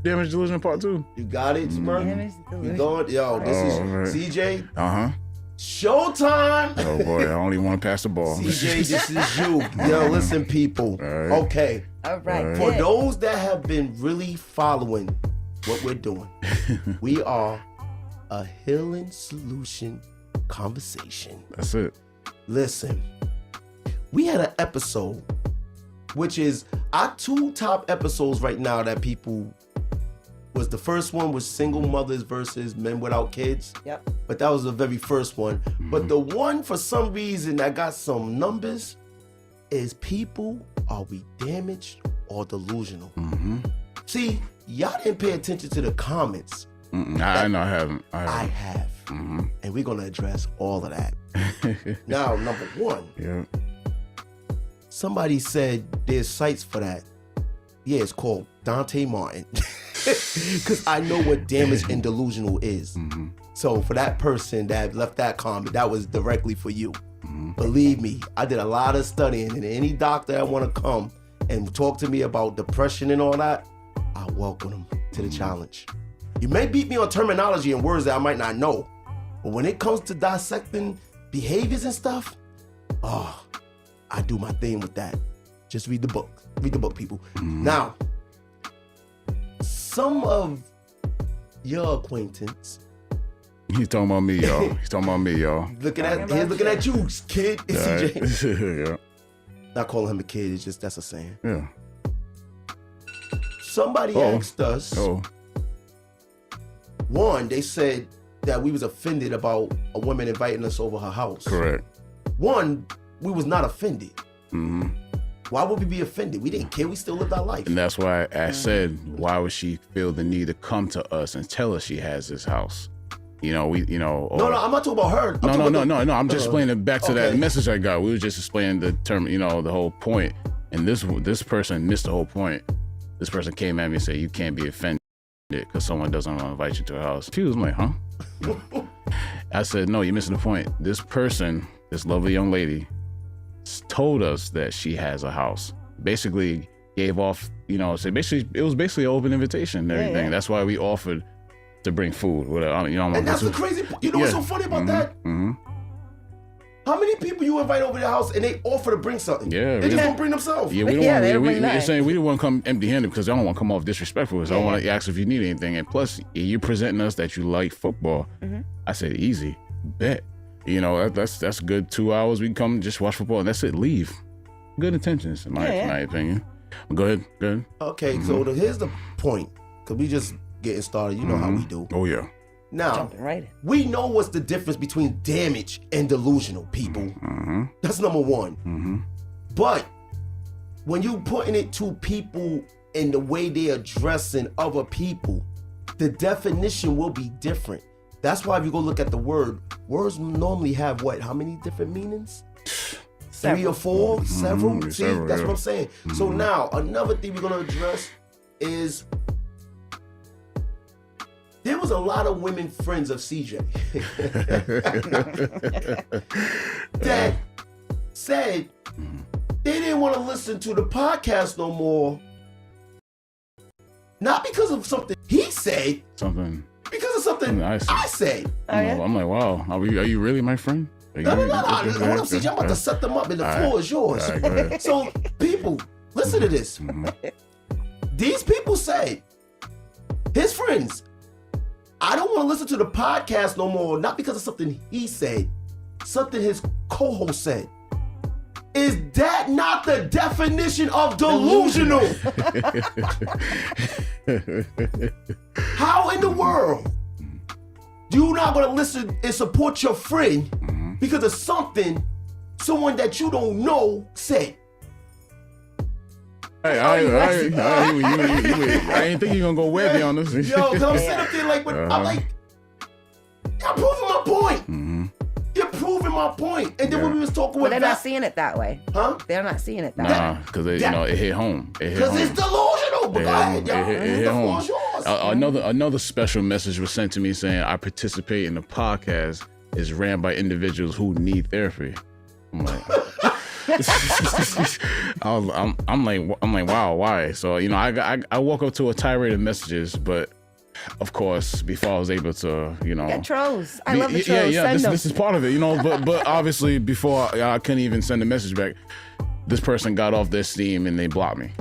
Damage Delusion Part 2. You got it, Smurf? You going? Yo, this is CJ. Showtime. Oh boy, I only want to pass the ball. CJ, this is you. Yo, listen, people. Right. Okay. All right. For those that have been really following what we're doing, we are a healing solution conversation. That's it. Listen, we had an episode, which is our 2 top episodes right now that people was the first one was single mothers versus men without kids. Yep. But that was the very first one. But the one for some reason that got some numbers is people, are we damaged or delusional? See, y'all didn't pay attention to the comments. I haven't. I have. And we're gonna address all of that. Now, number 1. Yeah. Somebody said there's sites for that. Yeah, it's called Dante Martin. Because I know what damaged and delusional is. So for that person that left that comment, that was directly for you. Believe me, I did a lot of studying, and any doctor that want to come and talk to me about depression and all that, I welcome them to the challenge. You may beat me on terminology and words that I might not know, but when it comes to dissecting behaviors and stuff, I do my thing with that. Just read the book. Read the book, people. Now, some of your acquaintance. He's talking about me, y'all. He's talking about me, y'all. Looking at you, kid. It's CJ. Yeah. Not calling him a kid, it's just that's a saying. Yeah. Somebody asked us. One, they said that we was offended about a woman inviting us over her house. Correct. One, we was not offended. Why would we be offended? We didn't care. We still lived our life. And that's why I said, why would she feel the need to come to us and tell us she has this house? No, I'm not talking about her. No. I'm just explaining back to that message I got. We were just explaining the term, the whole point. And this person missed the whole point. This person came at me and said, you can't be offended because someone doesn't want to invite you to her house. She was like, huh? I said, no, you're missing the point. This person, this lovely young lady, told us that she has a house. Basically gave off, it was basically an open invitation and everything. Yeah. That's why we offered to bring food. Whatever. And that's the crazy, what's so funny about that? How many people you invite over to your house and they offer to bring something? Yeah, they just don't bring themselves. Yeah, we're saying we didn't want to come empty-handed because I don't want to come off disrespectful. So I want to ask if you need anything. And plus, you're presenting us that you like football. I said, easy, bet. That's good 2 hours. We can come just watch football and that's it. Leave. Good intentions, in my opinion. Go ahead. Okay, so here's the point. Because we just getting started. You know how we do. Oh, yeah. Now, we know what's the difference between damage and delusional, people. That's number 1. But when you putting it to people in the way they're addressing other people, the definition will be different. That's why if you go look at the words normally have how many different meanings? Several. 3 or 4? Several? See, that's what I'm saying. So now, another thing we're gonna address is there was a lot of women friends of CJ that said they didn't want to listen to the podcast no more. Not because of something he said. Because of something I said. I'm like, wow, are you really my friend? No. Hold up, CJ. I'm about to set them up and the floor is yours. Right, so, people, listen to this. These people say, his friends, I don't want to listen to the podcast no more, not because of something he said, something his co-host said. Is that not the definition of delusional? How in the world you not going to listen and support your friend because of someone that you don't know said? Hey, I ain't think you're gonna go way beyond this. Yo, cause I'm sitting up there like, I'm like, you're proving my point. You're proving my point. And then when we was talking with they're not seeing it that way. Huh? They're not seeing it that way. Nah, because it hit home. Because it's delusional. But go ahead, y'all. It hit home. Another special message was sent to me saying I participate in the podcast is ran by individuals who need therapy. I'm like, I'm like, wow, why? So, you know, I woke up to a tirade of messages, but of course, before I was able to, you know, trolls. I love the trolls. Yeah, this is part of it, you know. But obviously, before I couldn't even send a message back, this person got off their steam and they blocked me.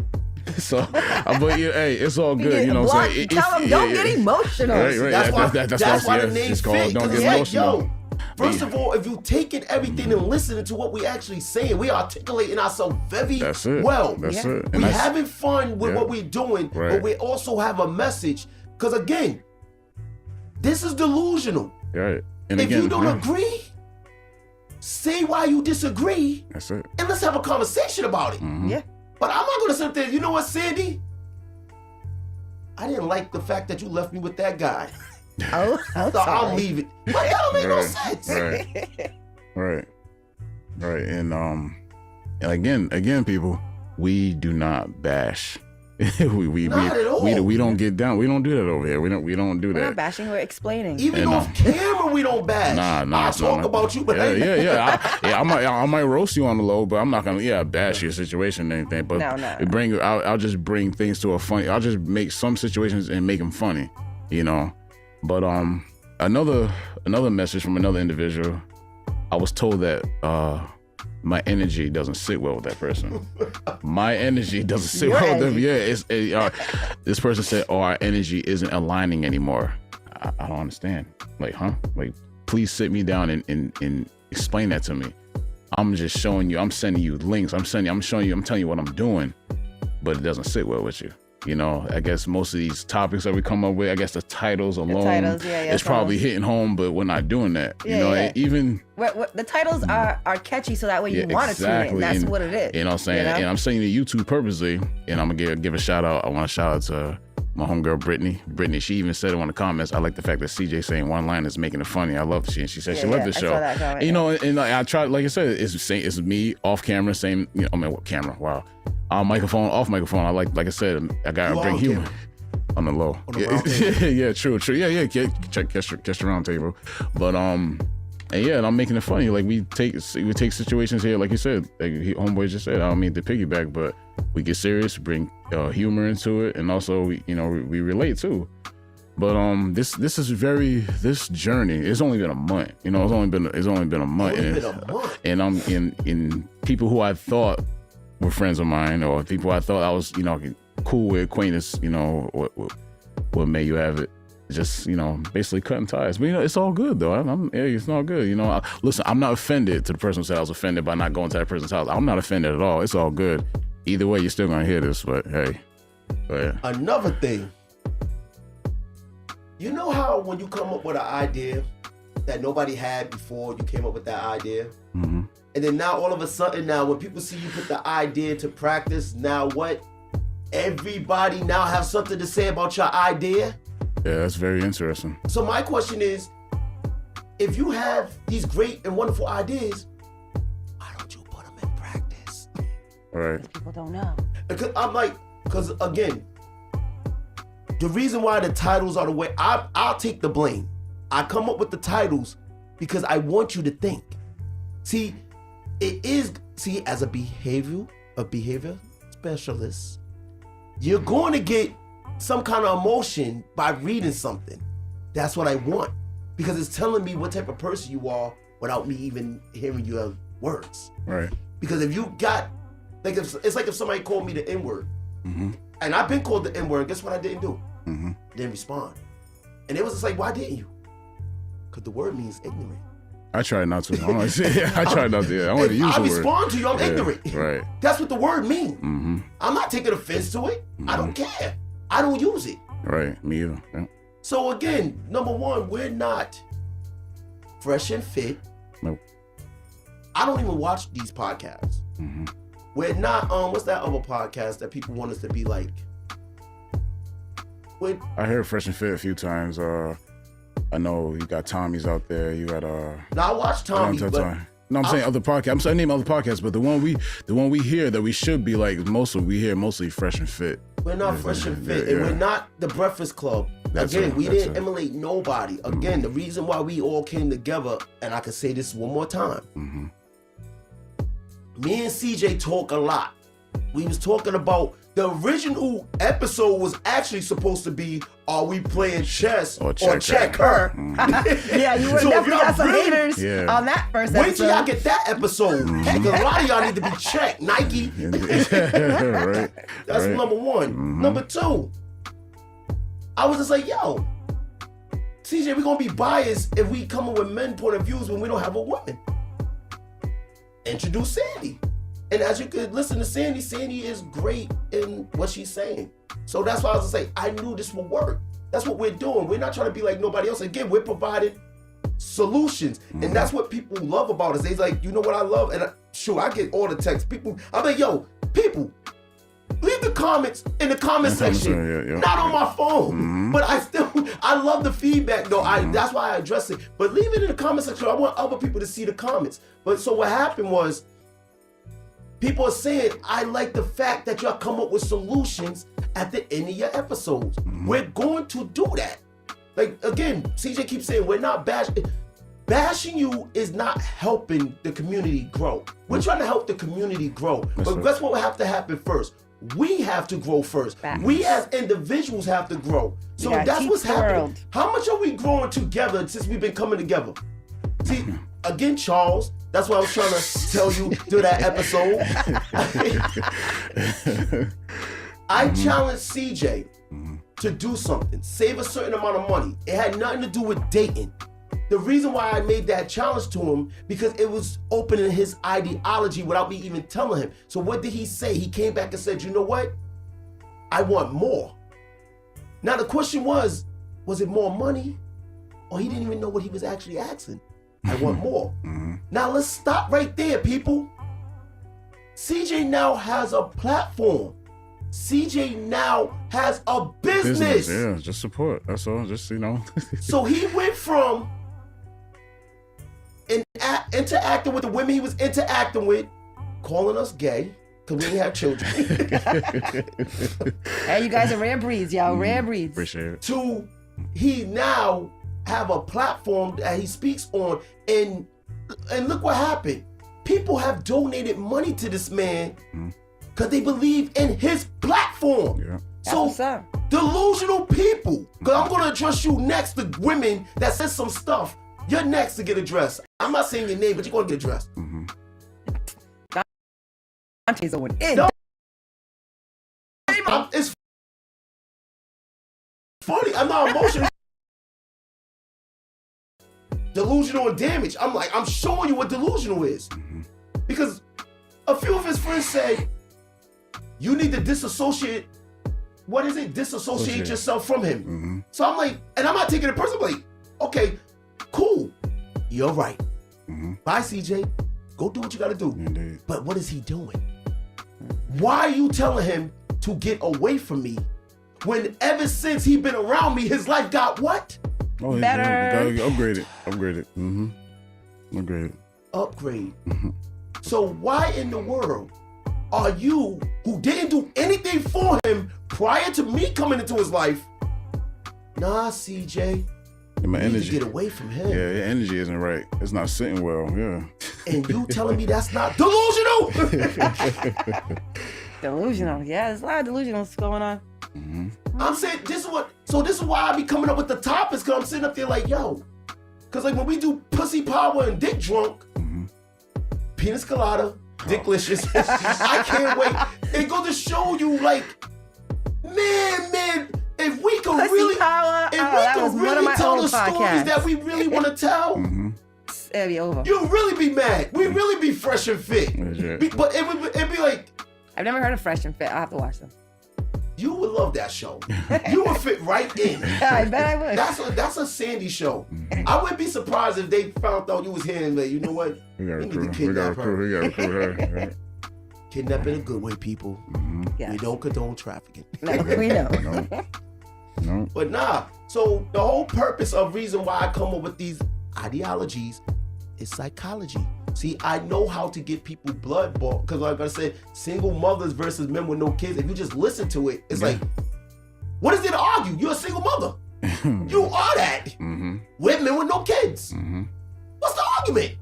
So, but yeah, hey, it's all good, you know. Tell them don't get emotional. Right. That's why the name fake. Don't get emotional. First of all, if you taking everything and listening to what we actually saying, we articulating ourselves very well. That's it. We having fun with what we're doing, but we also have a message. Because again, this is delusional. Right. And if you don't agree, say why you disagree. That's it. And let's have a conversation about it. Mm-hmm. Yeah. But I'm not gonna sit there. You know what, Sandy? I didn't like the fact that you left me with that guy. Oh, so I'll leave it. But that don't make no sense. Right. And again, people, we do not bash. we don't get down. We don't do that over here. We don't do that. We're not bashing. We're explaining. Even off camera, we don't bash. Nah. I talk about you, but I might roast you on the low, but I'm not gonna bash your situation or anything. But no. I'll just bring things to a funny. I'll just make some situations and make them funny, you know. But another message from another individual. I was told that my energy doesn't sit well with that person. My energy doesn't sit well with them. Yeah, this person said, our energy isn't aligning anymore. I don't understand. Like, huh? Like, please sit me down and explain that to me. I'm just showing you, I'm sending you links. I'm showing you, I'm telling you what I'm doing, but it doesn't sit well with you. You know, I guess most of these topics that we come up with, I guess the titles alone is probably hitting home, but we're not doing that. Even the titles are catchy, so that way you want to tune in. That's what it is. You know what I'm saying? And I'm saying to YouTube purposely, and I'm gonna give a shout out. I want to shout out to my homegirl Brittany. She even said it in the comments. I like the fact that CJ saying one line is making it funny. I love she said she loved the show. I saw that comment, you know, and I tried, like I said, it's me off camera, same. You know, I mean, what camera? Wow. Microphone, off microphone. I like I said, I gotta bring humor on the low. Yeah, true. Yeah. Catch the round table. But and I'm making it funny. Like we take situations here, like you said, like homeboy just said. I don't mean to piggyback, but we get serious, bring humor into it, and also we relate too. But this journey. It's only been a month. You know, it's only been a month. And I'm in people who I thought were friends of mine, or people I thought I was, cool with, acquaintance, what made you have it. Just, basically cutting ties. But, it's all good, though. It's all good. Listen, I'm not offended to the person who said I was offended by not going to that person's house. I'm not offended at all. It's all good. Either way, you're still going to hear this, but hey. Another thing. You know how when you come up with an idea that nobody had before, you came up with that idea? Mm-hmm. And then now all of a sudden when people see you put the idea to practice, now what? Everybody now have something to say about your idea? Yeah, that's very interesting. So my question is, if you have these great and wonderful ideas, why don't you put them in practice? All right. People don't know. Because again, the reason why the titles are the way, I'll take the blame. I come up with the titles because I want you to think. As a behavior specialist, you're going to get some kind of emotion by reading something. That's what I want, because it's telling me what type of person you are without me even hearing your words. Right. Because if you got, it's like if somebody called me the N-word, mm-hmm. and I've been called the N-word, guess what I didn't do? Mm-hmm. Didn't respond. And it was just like, why didn't you? Because the word means ignorant. I try not to. I try not to. I want to use the word. I respond to you, I'm ignorant. Right. That's what the word means. Mm-hmm. I'm not taking offense to it. Mm-hmm. I don't care. I don't use it. Right. Me either. Yeah. So again, number one, we're not fresh and fit. Nope. I don't even watch these podcasts. Mm-hmm. We're not, what's that other podcast that people want us to be like? I heard Fresh and Fit a few times. I know you got Tommy's out there. You got Now I watch Tommy, but no, I'm saying other podcasts. I'm saying name other podcasts, but the one we hear that we should be like mostly Fresh and Fit. We're not Fresh and Fit, and we're not the Breakfast Club. We didn't emulate nobody. Again, the reason why we all came together, and I can say this one more time. Mm-hmm. me and CJ talk a lot. We was talking about the original episode was actually supposed to be, are we playing chess or check her? Yeah, you would definitely got some haters on that first episode. Wait till y'all get that episode. Heck, a lot of y'all need to be checked. Nike. Right. That's number one. Number two, I was just like, yo, CJ, we're going to be biased if we come up with men point of views when we don't have a woman. Introduce Sandy. And as you could listen to Sandy, Sandy is great in what she's saying. So that's why I was gonna say, I knew this would work. That's what we're doing. We're not trying to be like nobody else. Again, we're providing solutions. And that's what people love about us. They're like, you know what I love? And I get all the texts. People, I'm like, yo, people, leave the comments in the comment section. Not on my phone. But I love the feedback though. That's why I address it. But leave it in the comment section. I want other people to see the comments. But so what happened was, people are saying, I like the fact that y'all come up with solutions at the end of your episodes. We're going to do that. Like, again, CJ keeps saying, we're not bashing. Bashing you is not helping the community grow. We're trying to help the community grow. But that's what will have to happen first. We have to grow first. We as individuals have to grow. So that's what's happening. How much are we growing together since we've been coming together? See, again, Charles, that's what I was trying to tell you through that episode. I challenged CJ to do something, save a certain amount of money. It had nothing to do with dating. The reason why I made that challenge to him, because it was opening his ideology without me even telling him. So what did he say? He came back and said, you know what? I want more. Now the question was it more money? Or he didn't even know what he was actually asking. I want more. Now let's stop right there, people. CJ now has a platform. CJ now has a business. Yeah, just support. That's all. Just, you know. So he went from interacting with the women he was interacting with, calling us gay, because we didn't have children. Hey, you guys are rare breeds, y'all. Rare breeds. Appreciate it. To he now have a platform that he speaks on, and look what happened. People have donated money to this man because they believe in his platform. Yeah. So delusional people, because I'm going to address you next, the women that said some stuff. You're next to get addressed. I'm not saying your name, but you're going to get addressed. Dante's going in. No. It's funny. I'm not emotional. Delusional and damage. I'm showing you what delusional is. Because a few of his friends say, you need to disassociate. What is it? Disassociate yourself from him. So I'm like, and I'm not taking it personally. Like, okay, cool. You're right. Bye, CJ. Go do what you got to do. Indeed. But what is he doing? Why are you telling him to get away from me when ever since he been around me, his life got what? Oh, better. Upgraded. Upgrade. So why in the world are you, who didn't do anything for him prior to me coming into his life? Nah, CJ. And my energy. Need to get away from him. Yeah, your energy isn't right. It's not sitting well. Yeah. And you telling me that's not delusional? Delusional. Yeah, there's a lot of delusionals going on. I'm saying this is why I be coming up with the topics, because I'm sitting up there like, yo, because like when we do pussy power and dick drunk, penis colada, dicklicious, I can't wait. It goes to show you, like, man, if we could Pussy really, power. if we could really tell the stories that we really want to tell, it'll be over. you'll really be mad. We really be fresh and fit. But it'd be like, I've never heard of Fresh and Fit. I'll have to watch them. you would love that show. You would fit right in. I bet I would. That's a Sandy show. I wouldn't be surprised if they found out you was here and like, you know what? We got a need to crew. We got a kidnap her. crew. We got a crew. Right? Kidnap in a good way, people. Yes. We don't condone trafficking. No, we know. No. But nah, so the whole purpose of reason why I come up with these ideologies is psychology. See, I know how to get people blood bought, because like I said, single mothers versus men with no kids, if you just listen to it, it's like, what is there to argue? You're a single mother. You are that. With men with no kids. What's the argument?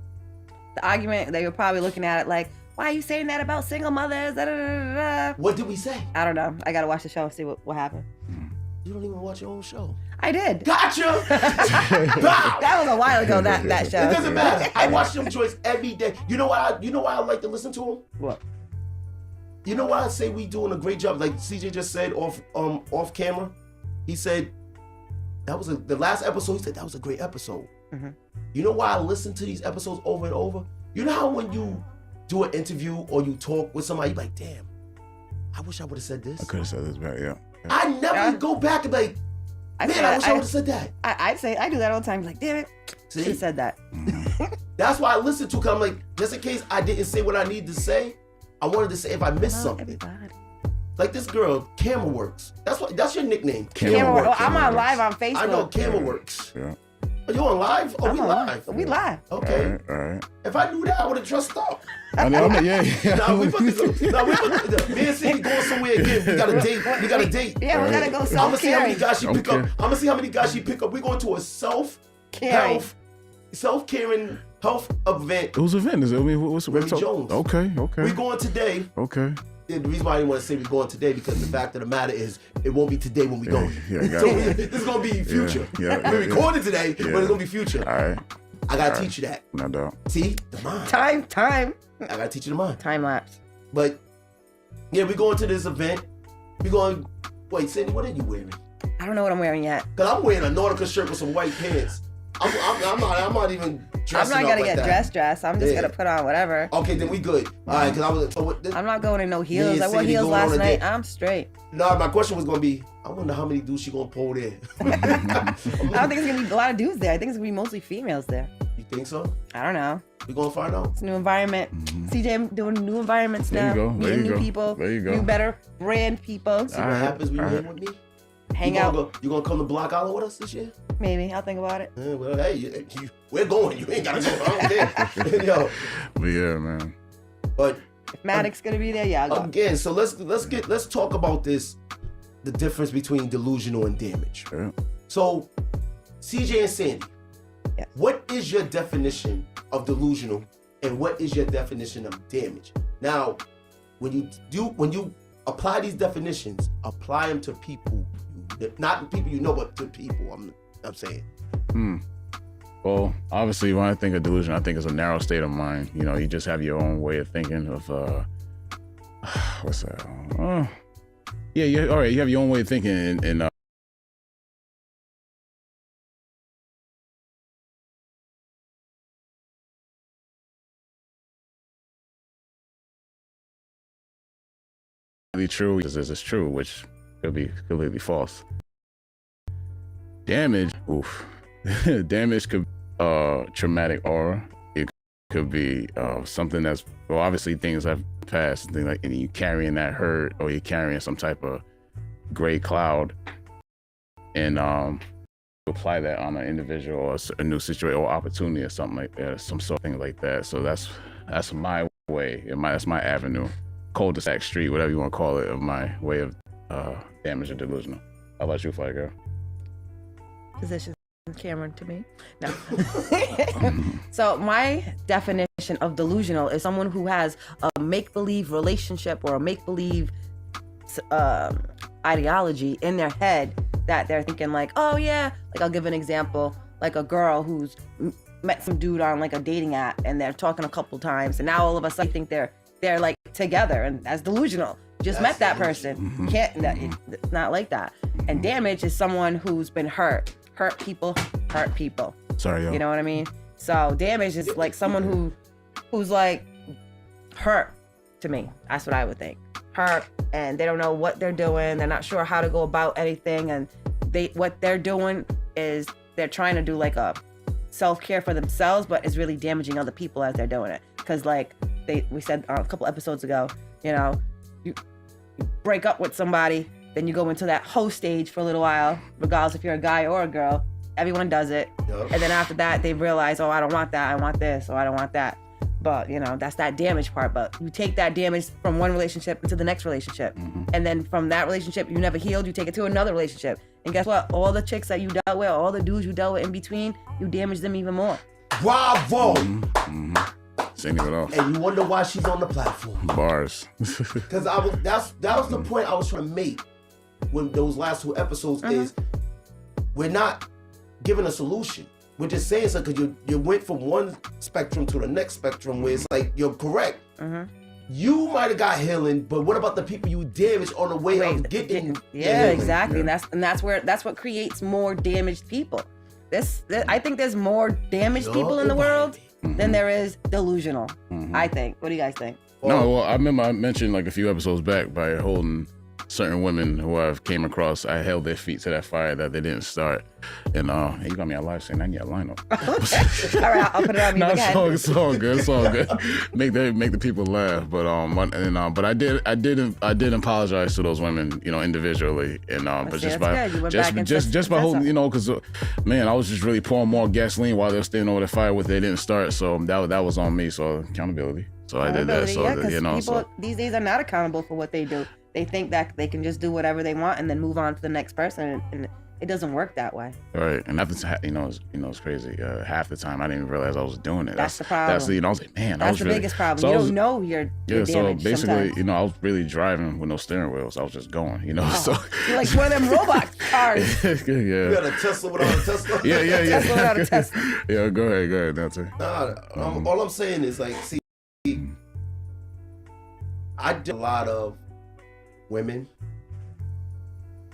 The argument, they were probably looking at it like, why are you saying that about single mothers? Da, da, da, da, da. What did we say? I don't know. I gotta watch the show and see what happened. You don't even watch your own show. I did. Gotcha! That was a while ago, that show. It doesn't matter. I watch them joints every day. You know why I like to listen to them? What? You know why I say we doing a great job? Like CJ just said off camera. He said that was the last episode. He said that was a great episode. Mm-hmm. You know why I listen to these episodes over and over? You know how when you do an interview or you talk with somebody, you're like, damn, I wish I would have said this. I could have said this back, yeah. I never go back and be like, man, I wish I would have said that. I do that all the time. Like, damn it, should have said that. That's why I listen to, because I'm like, just in case I didn't say what I needed to say, I wanted to say if I missed something. Everybody. Like this girl, Camera Works. That's your nickname. Camera Works. I'm on live on Facebook. I know Camera Works. Yeah. Are you on live? Oh, we live. We live. Okay. All right. If I knew that, I would have dressed up. Yeah. Nah, we about to go. Me and Cindy going somewhere again. We got a date. Yeah, we gotta go self-caring. I'm gonna see how many guys she pick up. I'm gonna see how many guys she pick up. We're going to a self-caring health event. Whose event is it? I mean, what's Remy Jones. Okay. We're going today. Okay. The reason why I didn't want to say we're going today because the fact of the matter is it won't be today when we go. Yeah, so this is gonna be future. We're recording today, but it's gonna be future. All right. I gotta teach you that. No doubt. See the mind. Time. I gotta teach you the mind. Time lapse. But yeah, we're going to this event. We're going. Wait, Cindy, what are you wearing? I don't know what I'm wearing yet. Cause I'm wearing a Nautica shirt with some white pants. I'm not even dressing I'm not gonna up like get dressed. I'm just gonna put on whatever. Okay, then we good. All right, cause I was. I'm not going in no heels. I wore heels last night. I'm straight. No, my question was gonna be, I wonder how many dudes she gonna pull there. I don't think it's gonna be a lot of dudes there. I think it's gonna be mostly females there. You think so? I don't know. We gonna find out. It's a new environment. CJ doing new environments now. There you go. Meeting new people. There you go. New better brand people. See what happens when you in with me? Hang out. You gonna come to Block Island with us this year? Maybe. I'll think about it. Yeah, well, hey, we're going. You ain't gotta go. I don't care. Yo. But yeah, man. But if Maddox's gonna be there, yeah, I'll go. Again, so let's talk about this, the difference between delusional and damage. Yeah. So, CJ and Sandy, what is your definition of delusional and what is your definition of damage? Now, when you apply these definitions, apply them to people, not people you know, but to people. I'm saying. Well, obviously, when I think of delusion, I think it's a narrow state of mind. You know, you just have your own way of thinking of what's that? All right. You have your own way of thinking, and true is true, which could be completely false. Damage, damage could traumatic aura. It could be something that's obviously things have passed, things like, and you carrying that hurt or you're carrying some type of gray cloud, and apply that on an individual or a new situation or opportunity or something like that, some sort of thing like that. So that's my way, that's my avenue. Cul-de-sac street, whatever you want to call it, of my way of damage or delusional. How about you, Flygurl? Position Cameron to me. No. So my definition of delusional is someone who has a make-believe relationship or a make-believe ideology in their head that they're thinking like, oh yeah, like I'll give an example, like a girl who's met some dude on like a dating app and they're talking a couple times and now all of a sudden think they're like together, and that's delusional. You just met that person. It's not like that. And damage is someone who's been hurt people. Sorry, yo. You know what I mean? So damage is like someone who's like hurt to me. That's what I would think. Hurt, and they don't know what they're doing. They're not sure how to go about anything, and what they're doing is they're trying to do like a self-care for themselves, but it's really damaging other people as they're doing it. Because like we said a couple episodes ago, you know, you break up with somebody, then you go into that hoe stage for a little while, regardless if you're a guy or a girl. Everyone does it. Yep. And then after that, they realize, oh, I don't want that. I want this, or I don't want that. But, you know, that's that damage part. But you take that damage from one relationship into the next relationship. And then from that relationship, you never healed, you take it to another relationship. And guess what? All the chicks that you dealt with, all the dudes you dealt with in between, you damage them even more. Bravo! Ain't even off. And you wonder why she's on the platform. Bars. Because that was the point I was trying to make when those last 2 episodes is we're not giving a solution. We're just saying something because you went from one spectrum to the next spectrum where it's like you're correct. You might have got healing, but what about the people you damaged on the way of getting? Yeah, exactly. Yeah. And that's what creates more damaged people. I think there's more damaged people in the world than there is delusional. I think. What do you guys think? No, well, I remember I mentioned like a few episodes back by holding certain women who I've came across, I held their feet to that fire that they didn't start. And hey, you got me on live saying I need a lineup. All right, I'll put it on you. No, it's all good. It's all good. Make the people laugh. But I did apologize to those women, individually. And but just by holding, because man, I was just really pouring more gasoline while they were standing over the fire with they didn't start. So that was on me. So accountability. So I did that. So people these days are not accountable for what they do. They think that they can just do whatever they want and then move on to the next person, and it doesn't work that way. Right, and it's crazy. Half the time I didn't even realize I was doing it. That's the problem. I was like, man, that's the biggest problem. So you don't know you're so basically, sometimes. I was really driving with no steering wheels. I was just going, So you're like one of them robot cars. Yeah. You got a Tesla without a Tesla. Yeah. Tesla without a Tesla. Yeah, go ahead, Dante. All I'm saying is like, see, I did a lot of women,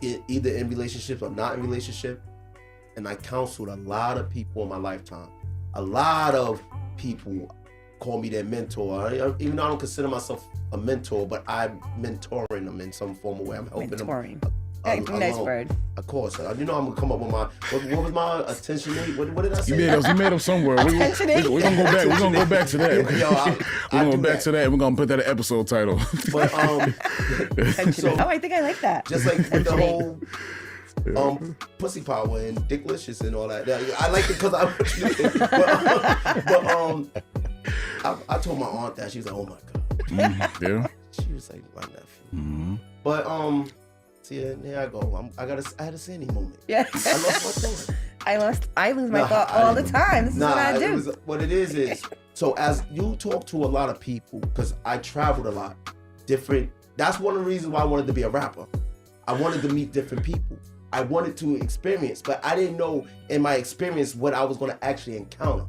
either in relationships or not in relationship, and I counseled a lot of people in my lifetime. A lot of people call me their mentor. Even though I don't consider myself a mentor, but I'm mentoring them in some form of way. I'm helping them. Nice word. Of course. I'm gonna come up with my what was my attention aid? What did I say? You made up somewhere. We're gonna go back. We're gonna go back to that. We're gonna go back to that. We're gonna put that an episode title. But I think I like that. Just like with the whole pussy power and dicklicious and all that. I like it because I want you to but I told my aunt that. She was like, oh my God. Yeah. She was like, my nephew. But see, here I go. I had a Sandy moment. Yeah. I lost my thought. I lose my thought all the time. This is what I do. What it is, so as you talk to a lot of people, because I traveled a lot, that's one of the reasons why I wanted to be a rapper. I wanted to meet different people. I wanted to experience, but I didn't know in my experience what I was going to actually encounter.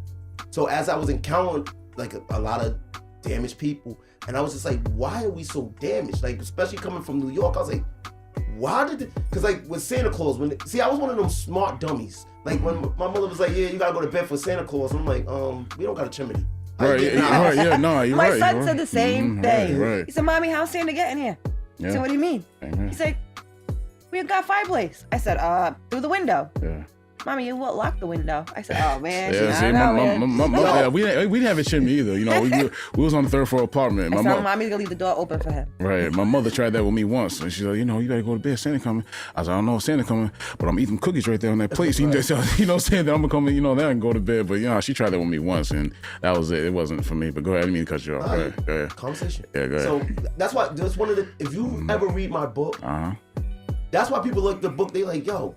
So as I was encountering like a lot of damaged people, and I was just like, why are we so damaged? Like, especially coming from New York, I was like, because like with Santa Claus, I was one of them smart dummies. Like when my mother was like, yeah, you gotta go to bed for Santa Claus. I'm like, we don't got a chimney. You're My son said the same thing. Right. He said, Mommy, how's Santa getting here? I said, what do you mean? Amen. He said, we got a fireplace. I said, through the window. Yeah. Mommy, you won't lock the window. I said, oh man. We didn't have a chimney either. We was on the 3rd floor apartment. I said, Mommy's gonna leave the door open for him. Right. My mother tried that with me once, and she's like, you gotta go to bed. Santa coming. I said, I don't know if Santa coming, but I'm eating cookies right there on that plate. So saying that I'm gonna come, there and go to bed. But she tried that with me once, and that was it. It wasn't for me. But go ahead. I didn't mean to cut you off. Go ahead. Conversation. Yeah, go ahead. So that's why. That's one of the. If you ever read my book, that's why people look the book. They like, yo.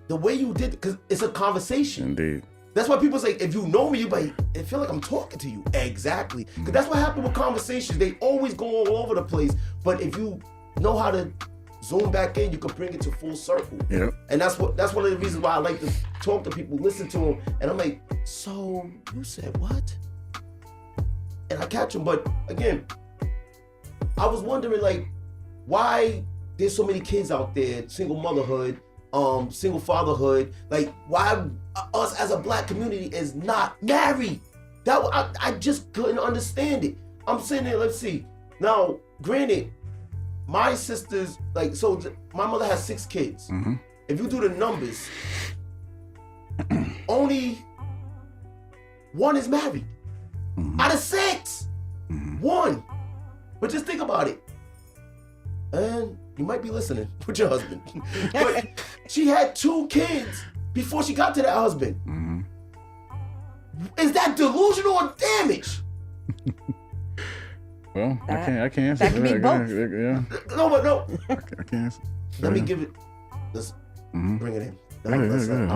The way you did it, because it's a conversation. Indeed. That's why people say, if you know me, you like, it feel like I'm talking to you. Exactly. Because that's what happened with conversations. They always go all over the place. But if you know how to zoom back in, you can bring it to full circle. Yeah. And that's one of the reasons why I like to talk to people, listen to them. And I'm like, so you said what? And I catch them. But again, I was wondering like, why there's so many kids out there, single motherhood, single fatherhood, like why us as a black community is not married. That I just couldn't understand it. I'm sitting there, let's see. Now, granted, my sisters, my mother has 6 kids. Mm-hmm. If you do the numbers, only 1 is married. Mm-hmm. Out of 6, 1. But just think about it. And you might be listening with your husband. But she had 2 kids before she got to that husband. Mm-hmm. Is that delusional or damage? Well, I can't answer that. Can be both. Yeah. No. I can't answer. Let me give it. Let's bring it in. I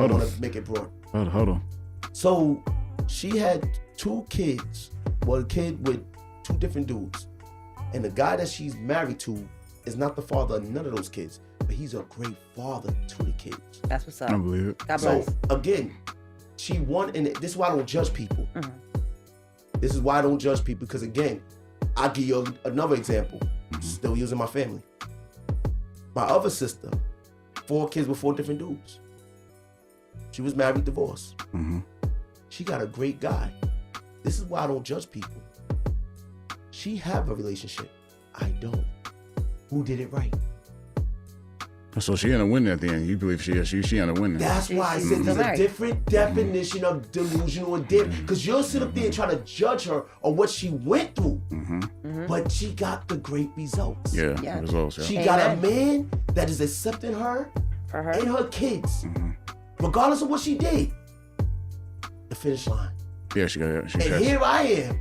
want to make it broad. Hold on. So, she had 2 kids. Well, a kid with 2 different dudes. And the guy that she's married to is not the father of none of those kids, but he's a great father to the kids. That's what's up. I believe it. God bless. So again, she won, and this is why I don't judge people. This is why I don't judge people, because again, I'll give you another example. Still using my family. My other sister, 4 kids with 4 different dudes. She was married, divorced. She got a great guy. This is why I don't judge people. She have a relationship. I don't. Who did it right? So she ended up winning at the end. You believe she ended up winning. That's why I said there's a different definition of delusional and damage. Because you'll sit up there and try to judge her on what she went through. But she got the great results. Yeah. Results. Yeah. She got a man that is accepting her For her. and her kids, regardless of what she did. The finish line. Yeah, she got it. And here I am,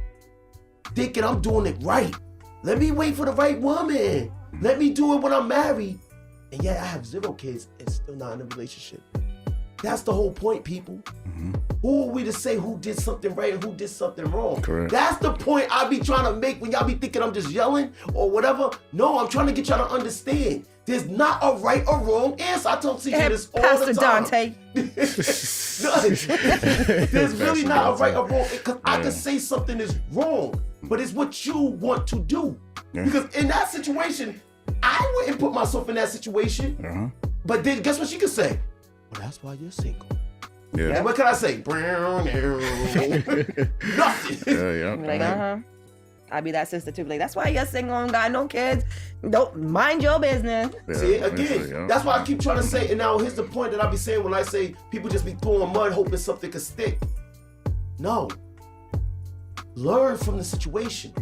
thinking I'm doing it right. Let me wait for the right woman. Let me do it when I'm married. And yet I have 0 kids and still not in a relationship. That's the whole point, people. Who are we to say who did something right and who did something wrong? Correct. That's the point I be trying to make when y'all be thinking I'm just yelling or whatever. No, I'm trying to get y'all to understand. There's not a right or wrong answer. I told CJ this all Pastor the time. Dante. There's really not a right or wrong, because I can say something is wrong, but it's what you want to do. Because in that situation, I wouldn't put myself in that situation. But then guess what she could say? Well, that's why you're single. And what can I say? Nothing. Like, I'd be that sister too. Like, that's why you're single and got no kids. Don't mind your business. See, again, that's why I keep trying to say, and now here's the point that I be saying when I say people just be throwing mud hoping something could stick. No. Learn from the situation.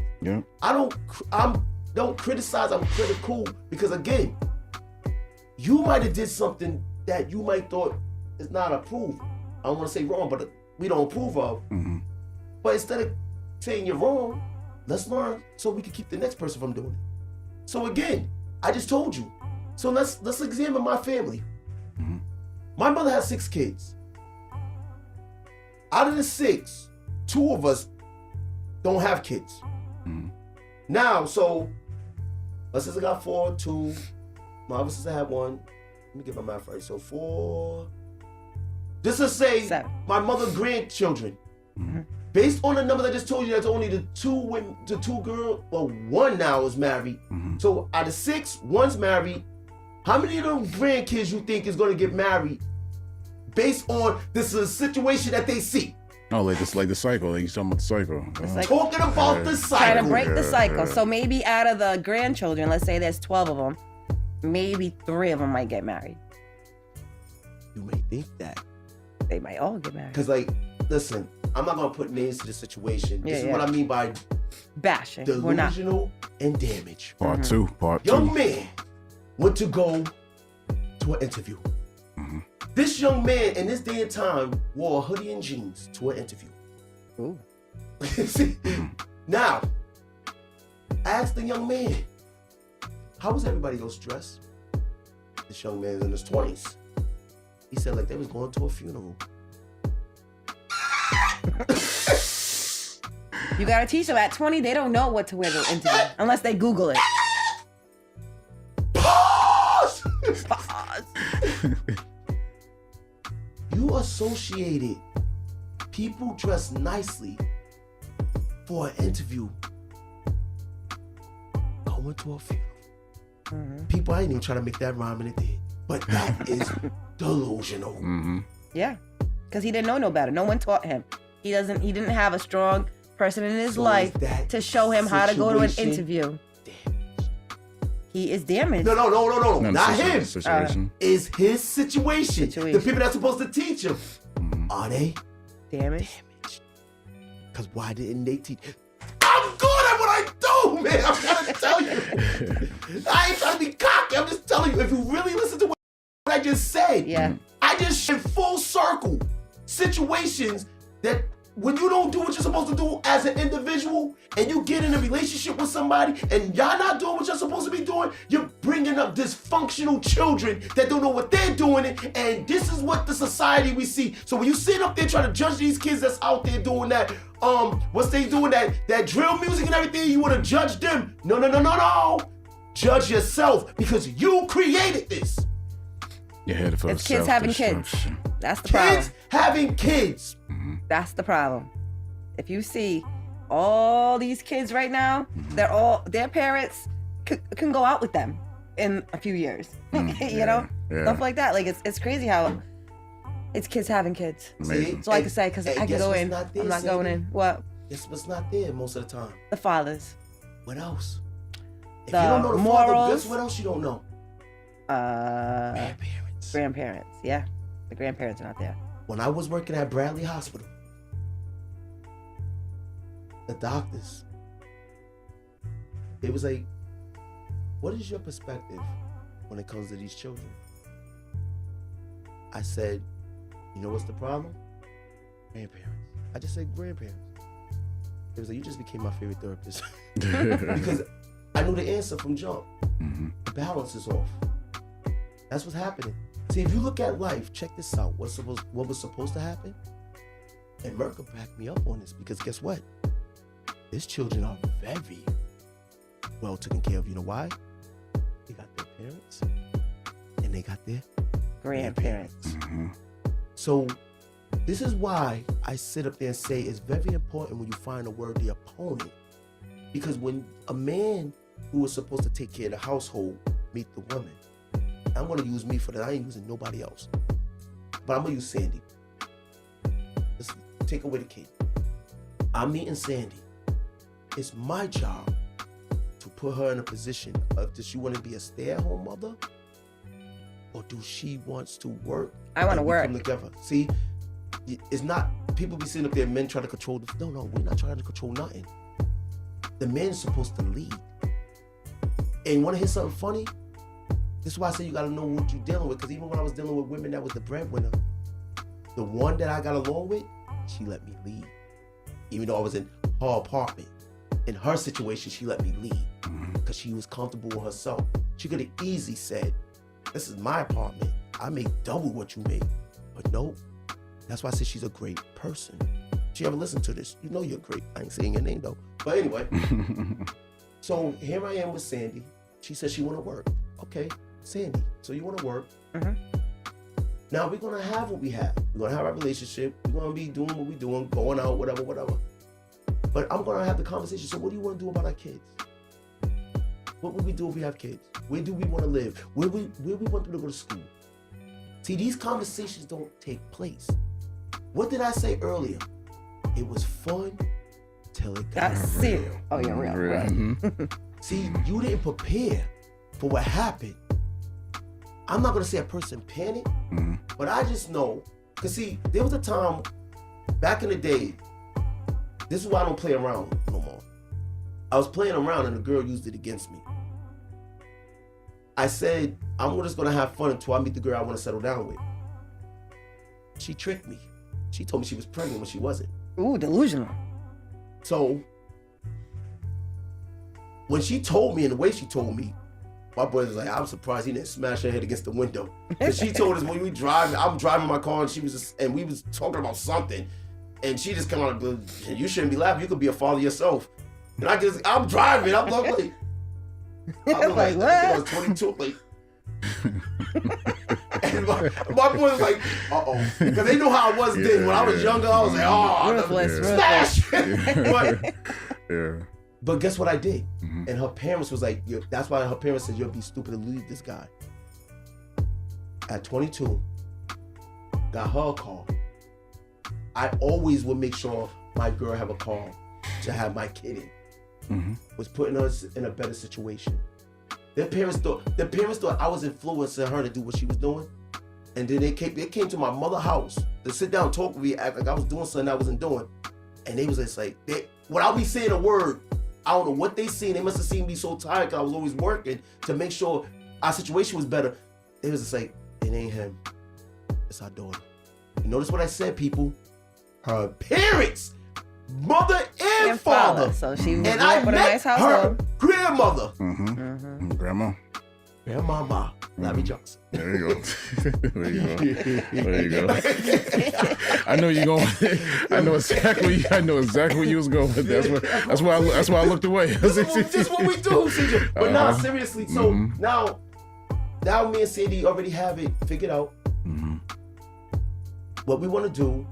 I don't criticize, I'm critical, because again, you might have did something that you might thought is not approved. I don't want to say wrong, but we don't approve of. But instead of saying you're wrong, let's learn so we can keep the next person from doing it. So again, I just told you. So let's examine my family. My mother has 6 kids. Out of the 6, 2 of us don't have kids. Now, so my sister got 4, 2. My other sister had 1. Let me get my math right. So 4. Just to say, 7. My mother's grandchildren. Based on the number that I just told you, that's only the 2 girls. Well, 1 now is married. So out of 6, 1's married. How many of them grandkids you think is going to get married based on this situation that they see? Oh, like the cycle. Like you're talking about the cycle. Talking about the cycle. Trying to break the cycle. So maybe out of the grandchildren, let's say there's 12 of them, maybe 3 of them might get married. You may think that. They might all get married. Because, like, listen, I'm not going to put names to the situation. This is what I mean by bashing. Delusional and damage. Part 2. Young man went to go to an interview. This young man in this day and time wore a hoodie and jeans to an interview. Ooh. See, now, ask the young man, how was everybody else dressed? This young man's in his 20s. He said like they was going to a funeral. You gotta teach them at 20, they don't know what to wear to an interview unless they Google it. Pause! Pause. You associated people dressed nicely for an interview going to a funeral. People, I ain't even trying to make that rhyme, and it did. But that is delusional. Yeah, because he didn't know no better. No one taught him. He didn't have a strong person in his life to show him how to go to an interview. He is damaged. No. Not him. Is his situation. The people that's supposed to teach him. Are they damaged? Because why didn't they teach? I'm good at what I do, man. I'm trying to tell you. I ain't trying to be cocky. I'm just telling you, if you really listen to what I just said, I just in full circle situations that when you don't do what you're supposed to do as an individual and you get in a relationship with somebody and y'all not doing what you're supposed to be doing, you're bringing up dysfunctional children that don't know what they're doing, and this is what the society we see. So when you sit up there trying to judge these kids that's out there doing that, what's they doing, that drill music and everything, you want to judge them. No. Judge yourself because you created this. You're headed for it's kids having kids. That's the problem. Kids having kids. Mm-hmm. That's the problem. If you see all these kids right now, their parents can go out with them in a few years. You know, stuff like that. Like it's crazy how it's kids having kids. Amazing. So I can say because I can go in. I'm not going in. What? Guess what's not there most of the time? The fathers. What else? If you don't know the father, guess what else you don't know? Grandparents, yeah. The grandparents are not there. When I was working at Bradley Hospital, the doctors, they was like, what is your perspective when it comes to these children? I said, you know what's the problem? Grandparents. I just said grandparents. It was like, you just became my favorite therapist. Because I knew the answer from jump. Mm-hmm. The balance is off. That's what's happening. See, if you look at life, check this out. What was supposed to happen? And Merkel backed me up on this because guess what? These children are very well taken care of. You know why? They got their parents and they got their grandparents. Mm-hmm. So this is why I sit up there and say it's very important when you find the word the opponent. Because when a man who was supposed to take care of the household meet the woman, I'm going to use me for that. I ain't using nobody else. But I'm going to use Sandy. Let's take away the kid. I'm meeting Sandy. It's my job to put her in a position of, does she want to be a stay-at-home mother? Or do she wants to work? I want to work. Come together. See, it's not, people be sitting up there, men try to control the, no, we're not trying to control nothing. The men's supposed to lead. And want to hear something funny? This is why I say you got to know what you're dealing with. Because even when I was dealing with women that was the breadwinner, the one that I got along with, she let me lead. Even though I was in her apartment. In her situation, she let me lead. Because she was comfortable with herself. She could have easily said, this is my apartment. I make double what you make. But nope. That's why I say she's a great person. If you ever listen to this, you know you're great. I ain't saying your name though. But anyway. So here I am with Sandy. She said she want to work. Okay. Sandy, so you want to work. Mm-hmm. Now we're going to have what we have. We're going to have our relationship. We're going to be doing what we're doing, going out, whatever. But I'm going to have the conversation. So what do you want to do about our kids? What would we do if we have kids? Where do we want to live? Where we want them to go to school? See, these conversations don't take place. What did I say earlier? It was fun till it got real. Oh, yeah, real. Mm-hmm. See, you didn't prepare for what happened. I'm not gonna say a person panicked, but I just know, cause see, there was a time back in the day, this is why I don't play around no more. I was playing around and the girl used it against me. I said, I'm just gonna have fun until I meet the girl I wanna settle down with. She tricked me. She told me she was pregnant when she wasn't. Ooh, delusional. So, when she told me and the way she told me, my boy was like, I'm surprised he didn't smash her head against the window. Because she told us when we driving, I'm driving my car and she was just, and we was talking about something. And she just come out and you shouldn't be laughing. You could be a father yourself. And I'm driving. I'm like, like what? I was 22. Like, and my boy was like, uh-oh. Because they know how I was then. When I was younger, I was like, smash. But guess what I did? And her parents was like, that's why her parents said, you'll be stupid to leave this guy. At 22, got her a car. I always would make sure my girl have a car to have my kid in. Was putting us in a better situation. Their parents thought I was influencing her to do what she was doing. And then they came to my mother's house to sit down and talk with me, act like I was doing something I wasn't doing. And they was just like, without me saying a word, I don't know what they seen. They must have seen me so tired because I was always working to make sure our situation was better. They was just like, it ain't him. It's our daughter. You notice what I said, people? her parents, mother and father. So she was and I with a met nice household. her grandmother. Grandma. Larry Johnson. There you go. There you go. I know you're going. I know exactly where you was going with that. That's why I looked away. This is what we do, CJ. But now, seriously. So now me and Sandy already have it figured out. What we want to do.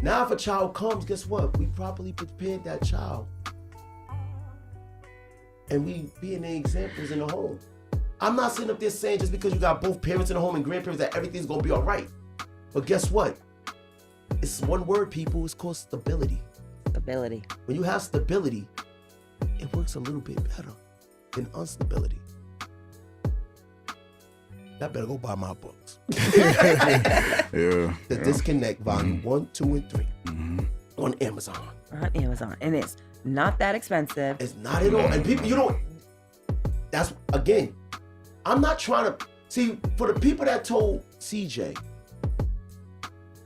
Now, if a child comes, guess what? We properly prepared that child, and we being the examples in the home. I'm not sitting up there saying just because you got both parents in the home and grandparents that everything's gonna be all right. But guess what? It's one word, people. It's called stability. Stability. When you have stability, it works a little bit better than instability. That better go buy my books. The Disconnect, Volume 1, 2, and 3 on Amazon. On Amazon, and it's not that expensive. It's not at all. And people, you don't. That's again. I'm not trying to see for the people that told CJ,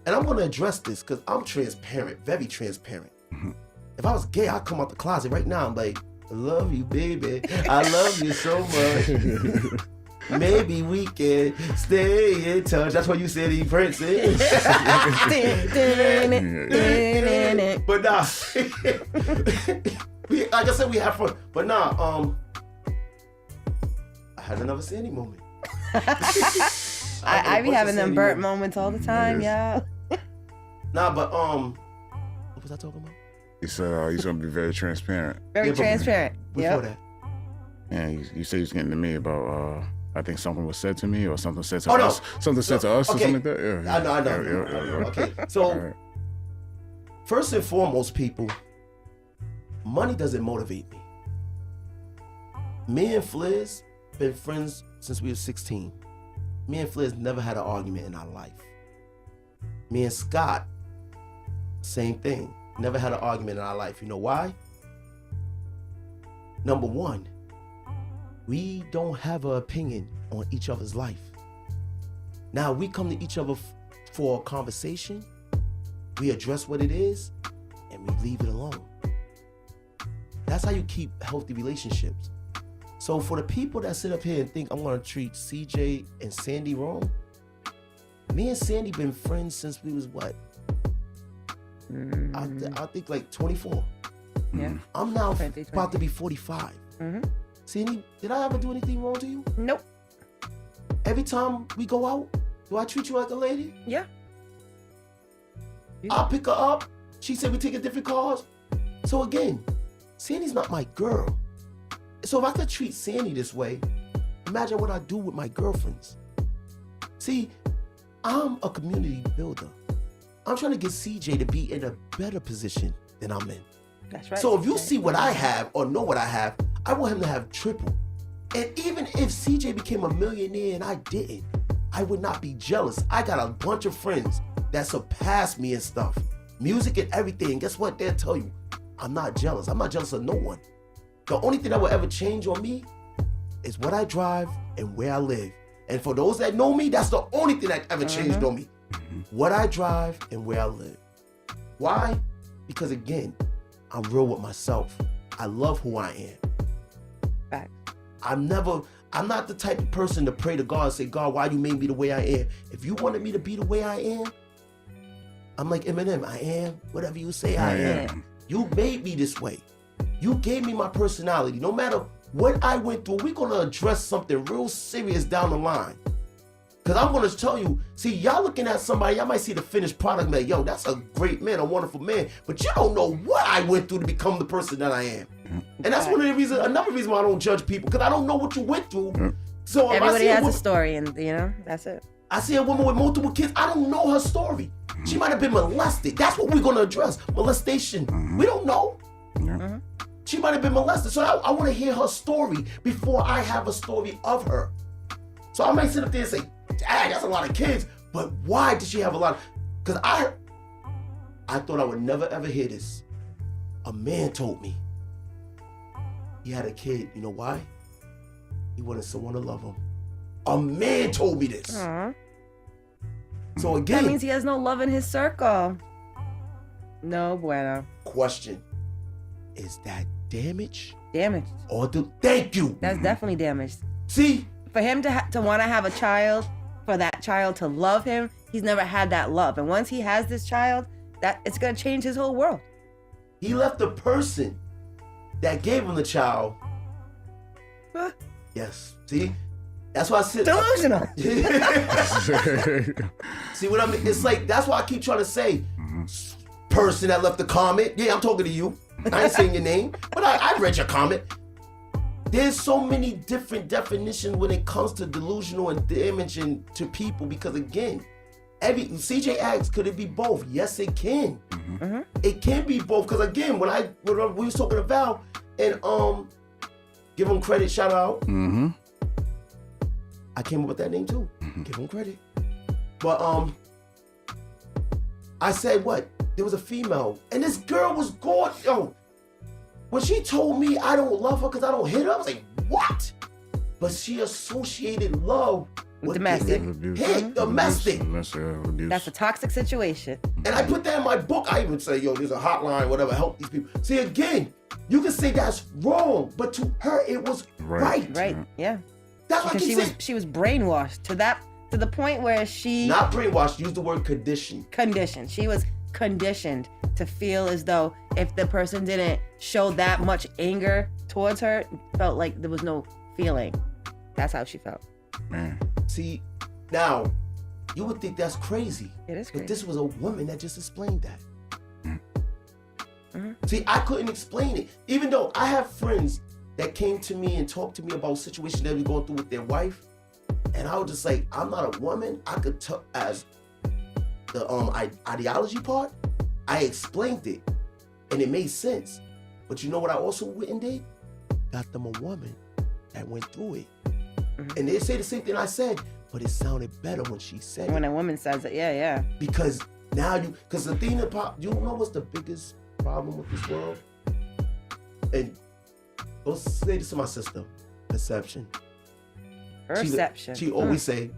and I'm going to address this because I'm transparent, very transparent. If I was gay, I'd come out the closet right now. I'm like, I love you, baby. I love you so much. Maybe we can stay in touch. That's what you said, E. Prince. But nah, like I said, we have fun. But nah, I had another Sandy moment. I be having them burnt moments all the time, y'all. Nah, but what was I talking about? You said he's gonna be very transparent. Very transparent. Before that. Yeah, you said you was getting to me about I think something was said to me or something said to us. Something said to us or something like that. Yeah. I know. Okay. So first and foremost, people, money doesn't motivate me. Me and Fliz been friends since we were 16. Me and Fliz never had an argument in our life. Me and Scott, same thing. Never had an argument in our life. You know why? Number one, we don't have an opinion on each other's life. Now we come to each other for a conversation, we address what it is, and we leave it alone. That's how you keep healthy relationships. So for the people that sit up here and think I'm gonna treat CJ and Sandy wrong, me and Sandy been friends since we was what? I think like 24. Yeah. I'm now about to be 45. Sandy, did I ever do anything wrong to you? Nope. Every time we go out, do I treat you like a lady? Yeah. I'll pick her up. She said we taking different cars. So again, Sandy's not my girl. So if I could treat Sandy this way, imagine what I do with my girlfriends. See, I'm a community builder. I'm trying to get CJ to be in a better position than I'm in. That's right. So if you see what I have or know what I have, I want him to have triple. And even if CJ became a millionaire and I didn't, I would not be jealous. I got a bunch of friends that surpass me and stuff. Music and everything. Guess what? They'll tell you, I'm not jealous. I'm not jealous of no one. The only thing that will ever change on me is what I drive and where I live. And for those that know me, that's the only thing that ever changed on me. What I drive and where I live. Why? Because again, I'm real with myself. I love who I am. Fact. I'm not the type of person to pray to God and say, God, why you made me the way I am? If you wanted me to be the way I am, I'm like Eminem, I am whatever you say I am. You made me this way. You gave me my personality. No matter what I went through, we're going to address something real serious down the line. Because I'm going to tell you, see, y'all looking at somebody, y'all might see the finished product, like, yo, that's a great man, a wonderful man. But you don't know what I went through to become the person that I am. And that's one of the reasons, another reason why I don't judge people, because I don't know what you went through. So everybody has a story, and that's it. I see a woman with multiple kids, I don't know her story. She might have been molested. That's what we're going to address, molestation. We don't know. She might have been molested. So I want to hear her story before I have a story of her. So I might sit up there and say, dang, that's a lot of kids. But why did she have a lot? Because I thought I would never ever hear this. A man told me he had a kid. You know why? He wanted someone to love him. A man told me this. So again, that means he has no love in his circle. No bueno. Question: is that damage? Damaged. Or thank you. That's definitely damaged. See, for him to want to have a child, for that child to love him, he's never had that love, and once he has this child, that it's gonna change his whole world. He left the person that gave him the child. Huh? Yes. See, that's why I said delusional. See what I mean? It's like that's why I keep trying to say, person that left the comment. Yeah, I'm talking to you. I ain't saying your name, but I read your comment. There's so many different definitions when it comes to delusional and damaging to people because again, CJ asks, could it be both? Yes, it can. Mm-hmm. It can be both because again, when we was talking to Val and give him credit, shout out. Mm-hmm. I came up with that name too. Mm-hmm. Give him credit. But I said what? There was a female and this girl was gorgeous. Yo, when she told me I don't love her because I don't hit her, I was like, what? But she associated love with domestic. Domestic. That's a toxic situation. And I put that in my book. I even say, yo, there's a hotline, whatever, help these people. See, again, you can say that's wrong, but to her, it was right. Right, yeah. That's why she was brainwashed to the point where she... Not brainwashed, use the word conditioned. Conditioned. She was conditioned to feel as though if the person didn't show that much anger towards her, felt like there was no feeling. That's how she felt. Man. See, now, you would think that's crazy. It is crazy. But this was a woman that just explained that. Mm-hmm. See, I couldn't explain it. Even though I have friends that came to me and talked to me about situations they were going through with their wife. And I was just like, I'm not a woman. I could tell as the ideology part, I explained it. And it made sense. But you know what I also went and did? Got them a woman that went through it. Mm-hmm. And they say the same thing I said, but it sounded better when she said it. When a woman says it, yeah. Because now because the thing about, you know what's the biggest problem with this world? And go say this to my sister, perception. Perception. She always say,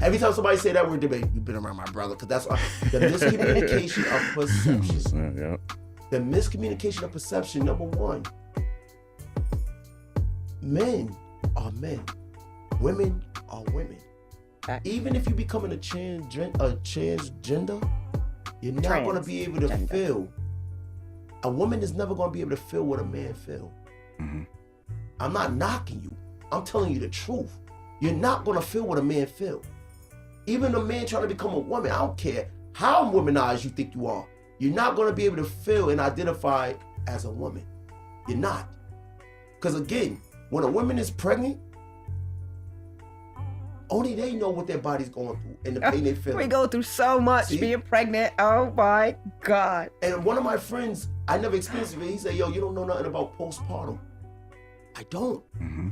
every time somebody say that word, debate, you've been around my brother, because that's the miscommunication of perception. Yep. The miscommunication of perception, number one, men are men. Women are women. Even if you becoming a transgender, you're not going to be able to feel. A woman is never going to be able to feel what a man feels. Mm-hmm. I'm not knocking you. I'm telling you the truth. You're not going to feel what a man feels. Even a man trying to become a woman, I don't care how womanized you think you are. You're not going to be able to feel and identify as a woman. You're not. Because again, when a woman is pregnant, only they know what their body's going through and the pain they feel. We go through so much being pregnant. Oh my God. And one of my friends, I never experienced it, he said, yo, you don't know nothing about postpartum. I don't. Mm-hmm.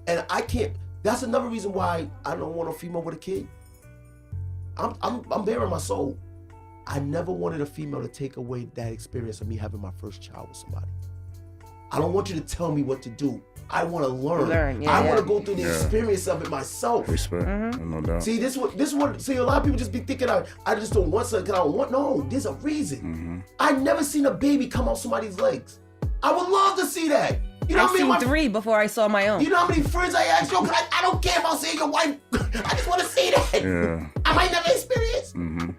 And I can't, that's another reason why I don't want a female with a kid. I'm bearing my soul. I never wanted a female to take away that experience of me having my first child with somebody. I don't want you to tell me what to do. I want to learn. I want to go through the experience of it myself. Respect, no doubt. See, this what. See, a lot of people just be thinking I just don't want something because I don't want. No, there's a reason. Mm-hmm. I've never seen a baby come out somebody's legs. I would love to see that. You know what I mean? I've seen 3 before I saw my own. You know how many friends I asked? Yo, I don't care about seeing your wife. I just want to see that. Yeah. I might never experience. Mm-hmm.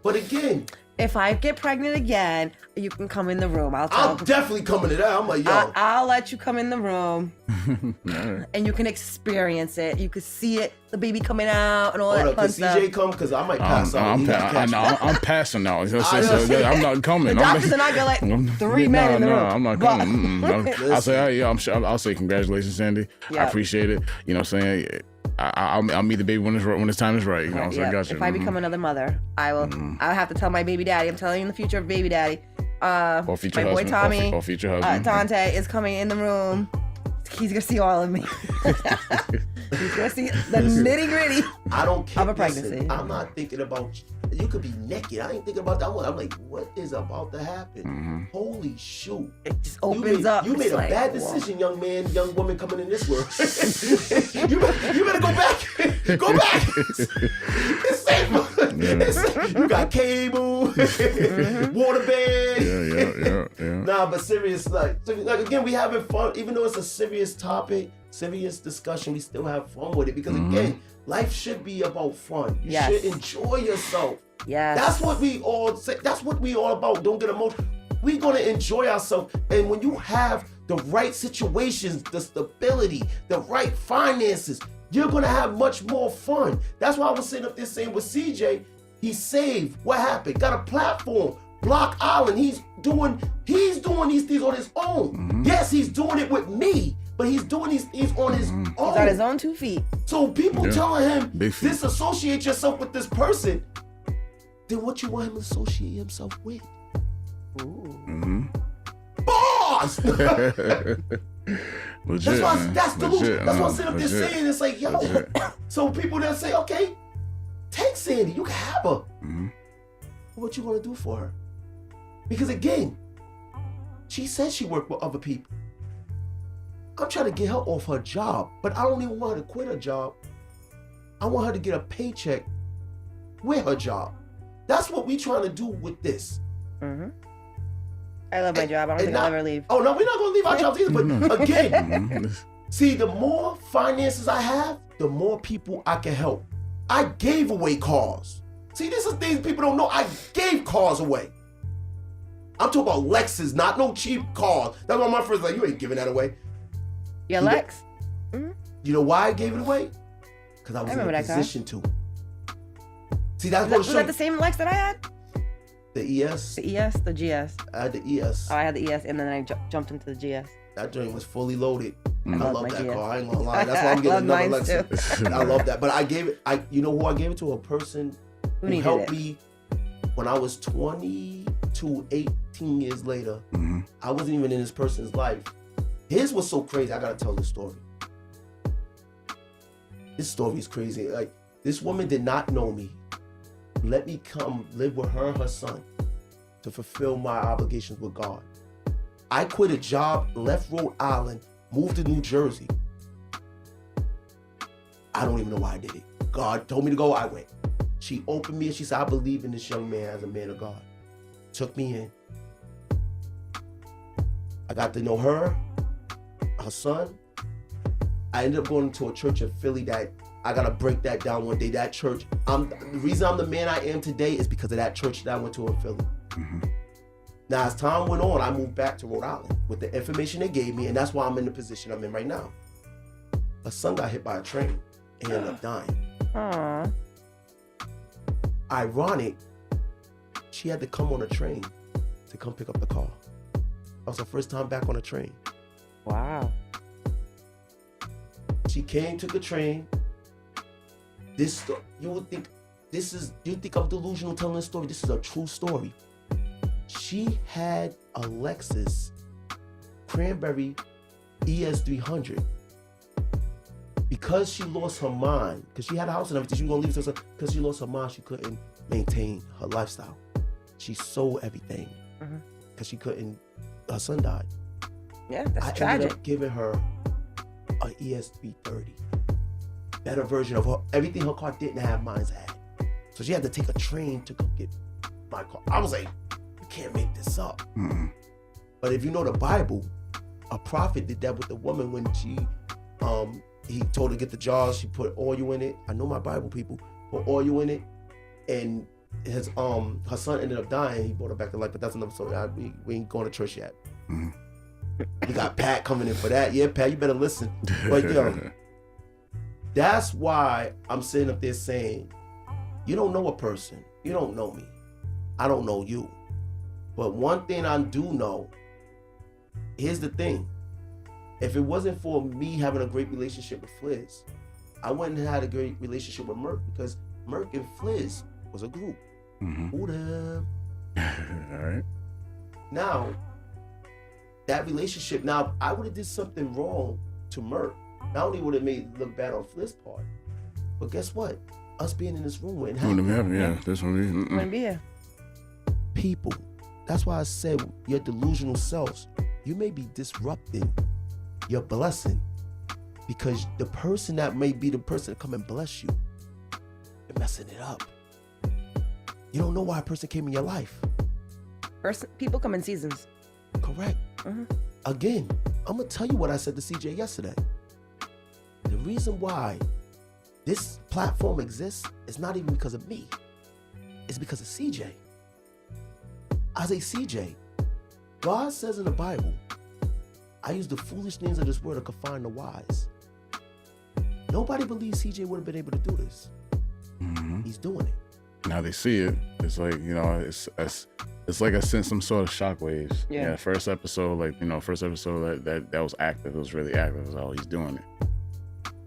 But again, if I get pregnant again, you can come in the room. I'm definitely coming to that. I'm like, yo. I'll let you come in the room and you can experience it. You can see it, the baby coming out and all that fun stuff. CJ come? Because I might pass out. I'm passing out. I'm not coming. The doctors and I got like 3 men in the room. No, I'm not coming. I'll say, I'll say congratulations, Sandy. I appreciate it. You know what I'm saying? I'll meet the baby when the time is right. You know what I'm saying? I got you. If I become another mother, I will. I'll have to tell my baby daddy. I'm telling you in the future, baby daddy. Or future my boy husband, Tommy. Or future husband. Dante is coming in the room. He's gonna see all of me. He's gonna see the nitty gritty. I don't care. Of a pregnancy. Listen, I'm not thinking about. You could be naked. I ain't thinking about that one. I'm like, what is about to happen? Mm-hmm. Holy shoot! It just opens up. You made a bad decision, young man, young woman coming in this world. you better go back. Go back. safe. You got cable, waterbed. Yeah. Nah, but serious, like again, we having fun. Even though it's a serious topic, serious discussion, we still have fun with it because again, life should be about fun. You should enjoy yourself. Yes. That's what we all say. That's what we all about. Don't get emotional. We're gonna enjoy ourselves, and when you have the right situations, the stability, the right finances, you're gonna have much more fun. That's why I was sitting up there saying with CJ, he saved. What happened? Got a platform, Block Island. He's doing these things on his own. Yes, he's doing it with me, but he's doing these things on his own. He's on his own 2 feet. So people telling him, disassociate yourself with this person, then what you want him to associate himself with? Ooh. Boss! Legit, that's delusion. That's what I'm sitting up there legit. saying. It's like, yo. So people that say, okay, take Sandy, you can have her. What you gonna do for her? Because again, she said she worked with other people. I'm trying to get her off her job, but I don't even want her to quit her job. I want her to get a paycheck with her job. That's what we trying to do with this. I love my job. I don't think I'll ever leave. Oh no, we're not gonna leave our jobs either. But again, see, the more finances I have, the more people I can help. I gave away cars. See, this is things people don't know. I gave cars away. I'm talking about Lexus, not no cheap cars. That's why my friends like, you ain't giving that away. Your Lex? You know why I gave it away? Because I was in a position to. See, that's what was that the same Lex that I had? The ES? The ES, the GS. I had the ES. Oh, I had the ES, and then I jumped into the GS. That joint was fully loaded. I love that GS. car. I ain't gonna lie. That's why I'm getting another Lexus. I love that. But I gave it. You know who I gave it to? A person who helped me when I was 22, 18 years later. I wasn't even in this person's life. His was so crazy. I gotta tell this story. This story is crazy. Like, this woman did not know me. Let me come live with her and her son to fulfill my obligations with God. I quit a job, left Rhode Island, moved to New Jersey. I don't even know why I did it. God told me to go, I went. She opened me and she said, I believe in this young man as a man of God. Took me in. I got to know her, her son. I ended up going to a church in Philly that I gotta break that down one day. That church, the reason I'm the man I am today is because of that church that I went to in Philly. Now, as time went on, I moved back to Rhode Island with the information they gave me, and that's why I'm in the position I'm in right now. My son got hit by a train and he ended up dying. Aww. Ironic, she had to come on a train to come pick up the car. That was her first time back on a train. Wow. She came, took a train. You would think you think I'm delusional telling this story. This is a true story. She had a Lexus Cranberry ES300. Because she lost her mind, because she had a house and everything, she was gonna leave it to herself. Because she lost her mind, she couldn't maintain her lifestyle. She sold everything because she couldn't. Her son died. Yeah, that's tragic. Ended up giving her a ES330. Better version of her. Everything her car didn't have, mine's had. So she had to take a train to go get my car. I was like, you can't make this up. But if you know the Bible, a prophet did that with the woman when he told her to get the jars, she put oil in it. I know my Bible, people. Put oil in it, and his her son ended up dying. He brought her back to life, but that's another story. We ain't going to church yet. We got Pat coming in for that. Yeah, Pat, you better listen. But yo, that's why I'm sitting up there saying, you don't know a person. You don't know me. I don't know you. But one thing I do know, here's the thing. If it wasn't for me having a great relationship with Fliz, I wouldn't have had a great relationship with Merk, because Merk and Fliz was a group. Who them? All right. Now, that relationship, now I would have did something wrong to Merk. Not only would it made it look bad on Fliz's part, but guess what? Us being in this room wouldn't happen. Yeah, that's what we Wouldn't be here. People, that's why I said your delusional selves, you may be disrupting your blessing, because the person that may be the person to come and bless you, you're messing it up. You don't know why a person came in your life. People come in seasons. Correct. Again, I'm going to tell you what I said to CJ yesterday. The reason why this platform exists is not even because of me. It's because of CJ. I say, CJ, God says in the Bible, I use the foolish things of this world to confine the wise. Nobody believes CJ would have been able to do this. He's doing it. Now they see it. It's like, you know, it's like I sent some sort of shockwaves. Yeah. First episode that was active. It was really active. It was, oh, he's doing it.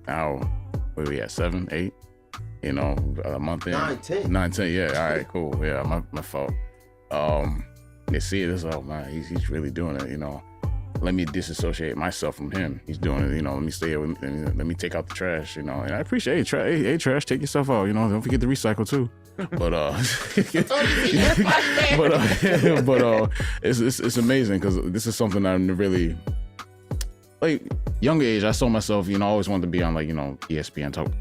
Now, what are we at, 7, 8? You know, a month in. 9, 10. 9, 10, yeah. All right, cool. Yeah, my fault. They see it as, oh man, he's really doing it, you know. Let me disassociate myself from him. He's doing it, you know. Let me stay with me. Let me take out the trash, you know. And I appreciate hey, trash, take yourself out, you know. Don't forget to recycle too. But it's amazing because this is something I'm really, like, younger age. I saw myself, you know, I always wanted to be on, like, you know, ESPN talking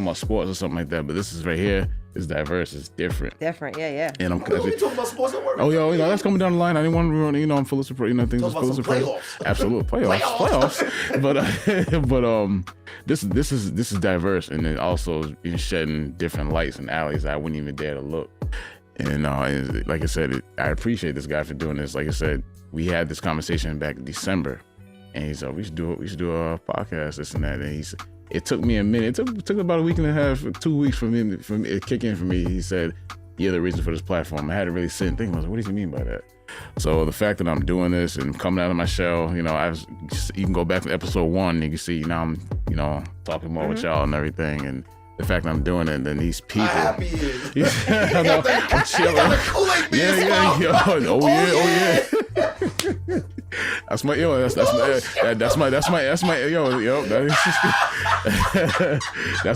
about sports or something like that. But this is right here. It's diverse. It's different. Yeah. And I'm talking about sports at work. Oh, yo, you know, that's coming down the line. I didn't want to ruin, you know, I'm full of surprise, you know, things are full of surprise. Absolute playoffs. But this is diverse, and it also is shedding different lights and alleys I wouldn't even dare to look. And like I said, I appreciate this guy for doing this. Like I said, we had this conversation back in December, and he said we should do a podcast, this and that. And it took me a minute. It took about a week and a half, 2 weeks for it to kick in for me. He said, "You're the reason for this platform." I had to really sit and think. I was like, "What does he mean by that?" So the fact that I'm doing this and coming out of my shell, you know, you can go back to episode 1. You can see now I'm, you know, talking more with y'all and everything, and the fact that I'm doing it, and then these people. Happy is. I know, I'm chilling. Yeah. Oh yeah. That's my yo. That's my yo. That's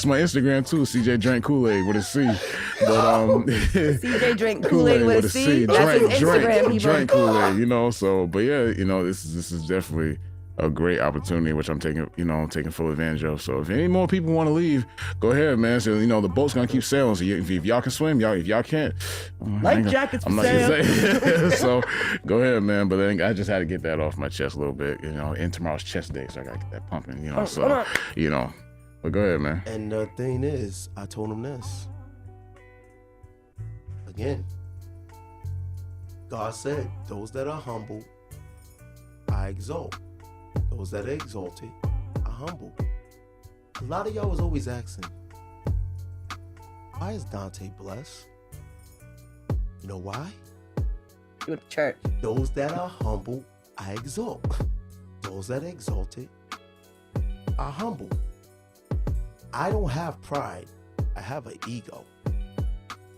my Instagram too. CJ Drink Kool-Aid with a C. But CJ Drink Kool-Aid with a C. That's his Instagram, people. Drink Kool-Aid. You know. So, but yeah, you know, this is definitely a great opportunity, which I'm taking full advantage of. So if any more people want to leave, go ahead, man. So, you know, the boat's gonna keep sailing. So if y'all can swim, if y'all can't, life jackets for sale. So go ahead, man. But then I just had to get that off my chest a little bit, you know. And tomorrow's chest day, so I gotta get that pumping, you know. So you know, but go ahead, man. And the thing is, I told him this again. God said, "Those that are humble, I exalt. Those that are exalted are humble." A lot of y'all was always asking, why is Dante blessed? You know why? You went to church. Those that are humble, I exalt. Those that are exalted are humble. I don't have pride. I have an ego.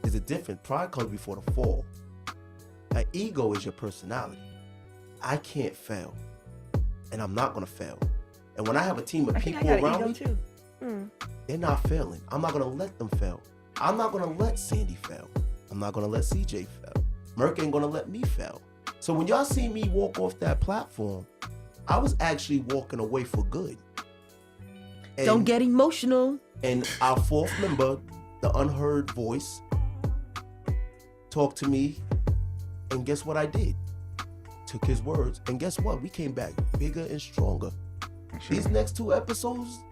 There's a difference. Pride comes before the fall. An ego is your personality. I can't fail. And I'm not gonna fail. And when I have a team of people around me, too. They're not failing. I'm not gonna let them fail. I'm not gonna let Sandy fail. I'm not gonna let CJ fail. Merk ain't gonna let me fail. So when y'all see me walk off that platform, I was actually walking away for good. And, don't get emotional. And our 4th member, the unheard voice, talked to me, and guess what I did? Took his words, and guess what? We came back bigger and stronger. Sure. These next 2 episodes,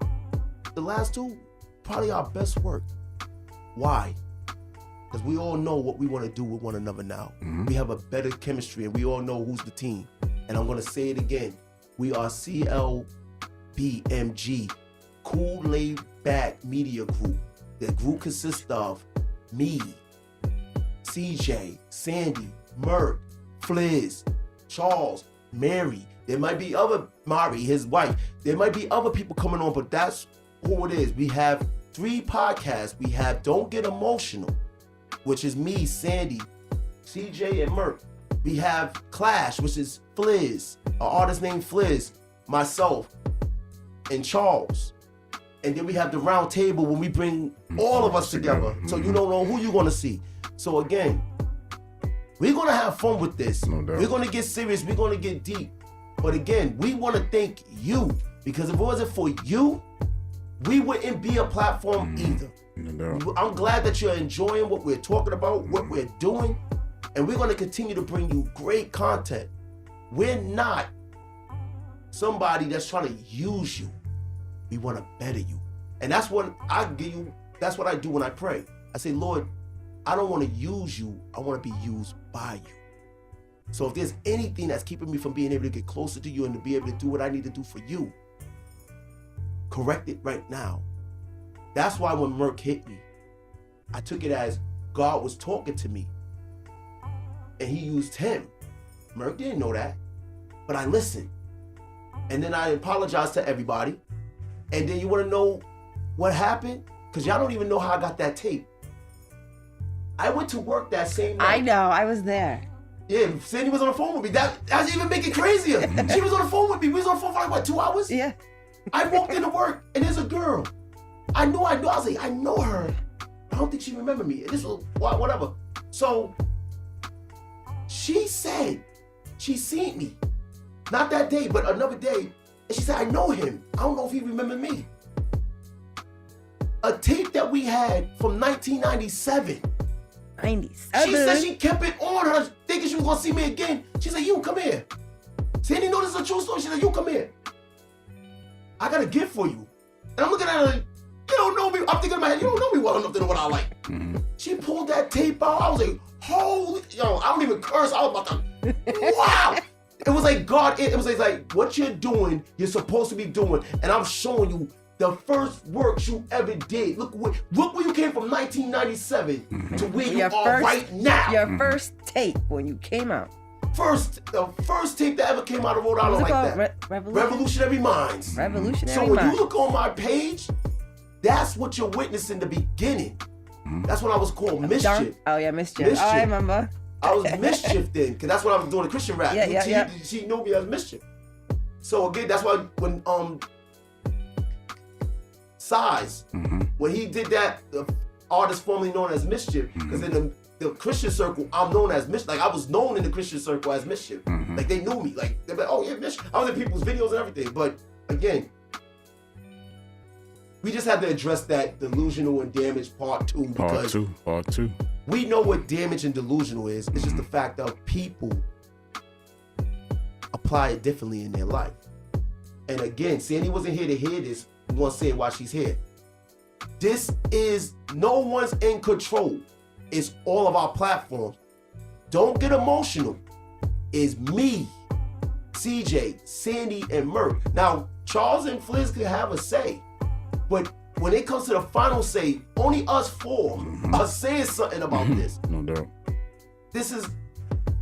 the last 2, probably our best work. Why? Because we all know what we want to do with one another now. We have a better chemistry, and we all know who's the team. And I'm going to say it again. We are CLBMG, Cool Laid Back Media Group. The group consists of me, CJ, Sandy, Merk, Fliz, Charles, Mary. There might be other, Mari, his wife. There might be other people coming on, but that's who it is. We have 3 podcasts. We have Don't Get Emotional, which is me, Sandy, CJ, and Merk. We have Clash, which is Fliz, an artist named Fliz, myself, and Charles. And then we have the round table when we bring all of us together. So you don't know who you're gonna see. So again, we're gonna have fun with this. No doubt. We're gonna get serious, we're gonna get deep. But again, we wanna thank you, because if it wasn't for you, we wouldn't be a platform either. I'm glad that you're enjoying what we're talking about, what we're doing, and we're going to continue to bring you great content. We're not somebody that's trying to use you. We want to better you. And that's what I give you. That's what I do when I pray. I say, Lord, I don't want to use you. I want to be used by you. So if there's anything that's keeping me from being able to get closer to you and to be able to do what I need to do for you, correct it right now. That's why when Merc hit me, I took it as God was talking to me and he used him. Merc didn't know that, but I listened. And then I apologized to everybody. And then you want to know what happened? Because y'all don't even know how I got that tape. I went to work that same night. I know, I was there. Yeah, Sandy was on the phone with me. That's even making it crazier. She was on the phone with me. We was on the phone for like, what, 2 hours? Yeah. I walked into work and there's a girl. I was like, I know her. I don't think she remembered me. This was whatever. So she said she seen me. Not that day, but another day. And she said, I know him. I don't know if he remembered me. A tape that we had from 1997. 97. She said she kept it on her, thinking she was gonna see me again. She said, you come here. Sandy, know this is a true story. She said, you come here. I got a gift for you. And I'm looking at her like, you don't know me. I'm thinking in my head, you don't know me well enough to know what I like. Mm-hmm. She pulled that tape out. I was like, holy, I don't even curse. I was about to, wow. It was like God, it was like, what you're doing, you're supposed to be doing. And I'm showing you the first works you ever did. Look where you came from 1997 to where you are right now. Your first tape when you came out. The first tape that ever came out of Rhode Island like that. Revolutionary Minds. Revolutionary So when Minds. you look on my page, that's what you're witnessing the beginning. That's when I was called Mischief. Oh yeah, Mischief. Oh, I remember. I was Mischief then, because that's what I was doing, the Christian rap. Yeah. She knew me as Mischief. So again, that's why when Size, when he did that, the artist formerly known as Mischief, because in the Christian circle, I'm known as Mischief. Like I was known in the Christian circle as Mischief. Like they knew me. Like they're like, oh yeah, Mischief. I was in people's videos and everything. But again, we just had to address that delusional and damaged part 2. Part two. We know what damage and delusional is. It's just the fact that people apply it differently in their life. And again, Sandy wasn't here to hear this. We want to say it while she's here. This is no one's in control. It's all of our platforms. Don't get emotional. It's me, CJ, Sandy, and Merc. Now, Charles and Fliz could have a say, but when it comes to the final say, only us 4 are saying something about this. No doubt. This is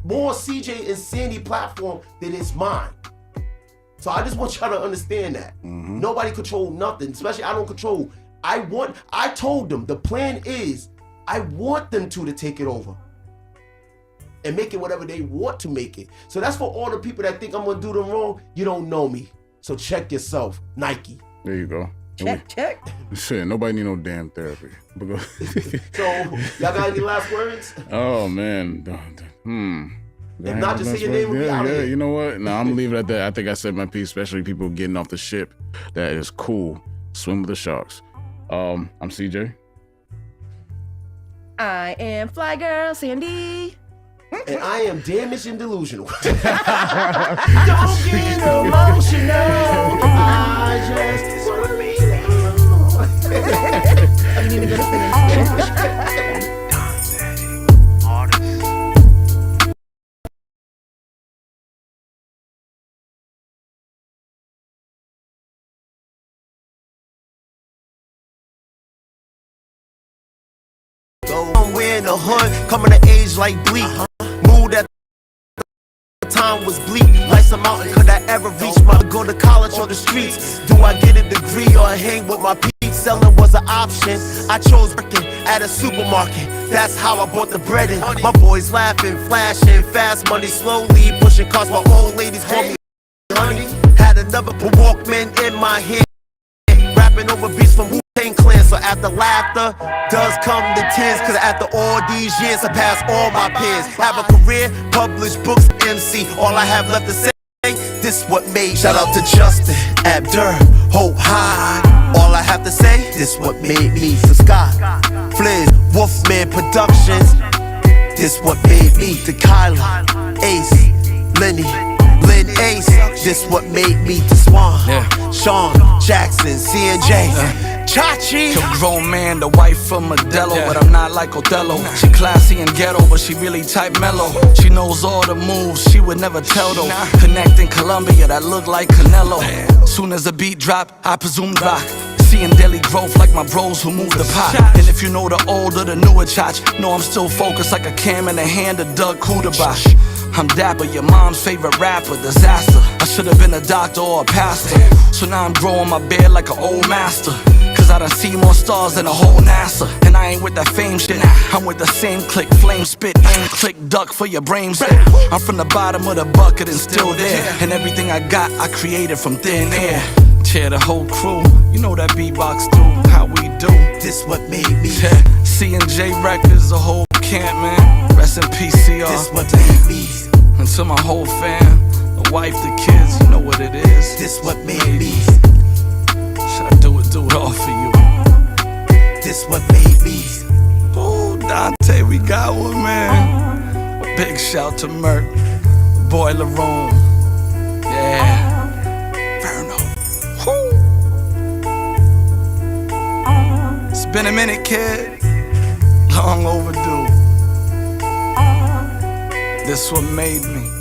more CJ and Sandy platform than it's mine. So I just want y'all to understand that. Nobody control nothing, especially I don't control. I told them the plan is I want them to take it over and make it whatever they want to make it. So that's for all the people that think I'm gonna do them wrong. You don't know me. So check yourself, Nike. There you go. Check. Shit, nobody need no damn therapy. So y'all got any last words? Oh man. If not, just say your name and be out here. You know what? No, I'm gonna leave it at that. I think I said my piece, especially people getting off the ship. That is cool. Swim with the sharks. I'm CJ. I am Flygurl Sandy. And I am damaged and delusional. Don't get emotional. I just wanna be alone. You need to go to finish. Somewhere in the hood, coming of age like bleak. Moved at the time was bleak. Like some mountain, could I ever reach my go to college on the streets? Do I get a degree or hang with my peeps? Selling was an option. I chose working at a supermarket. That's how I bought the bread in. My boys laughing, flashing, fast money slowly pushing cars. My old ladies call me honey. Had another Walkman in my hand, rapping over beats from Wu-Tang Clan. So after laughter does come the tears, cause after all these years I passed all my peers. Have a career, publish books, MC. All I have left to say, this what made. Shout out to Justin, Abdur, Hope High. All I have to say, this what made me. To Scott, Fliz, Wolfman Productions. This what made me. To Kyla, Ace, Lenny, Lynn Ace. This what made me. To Swan, Sean, Jackson, C&J. Chachi. Yo, grown man, the wife from Modelo, but I'm not like Othello. She classy and ghetto, but she really type mellow. She knows all the moves, she would never tell though. Connecting Colombia, that look like Canelo. Soon as the beat drop, I presume rock. Seeing daily growth like my bros who move the pot. And if you know the older, the newer chotch, know I'm still focused like a cam in the hand of Doug Kudabash. I'm Dapper, your mom's favorite rapper, disaster. I should've been a doctor or a pastor. So now I'm growing my beard like an old master. Cause I done see more stars than a whole NASA. And I ain't with that fame shit, I'm with the same click. Flame spit, aim, click, duck for your brain spit. I'm from the bottom of the bucket and still there. And everything I got, I created from thin air. Cheer the whole crew, you know that beatbox do, how we do. This what made me. C&J Records, the whole camp, man. Rest in peace, CR. This what made me. And to my whole fam, the wife, the kids, you know what it is. This what made me. Should I do it all for you? This what made me. Oh, Dante, we got one, man. A big shout to Merc, Boiler Room. Yeah. Verno. Woo. It's been a minute, kid. Long overdue. This what made me.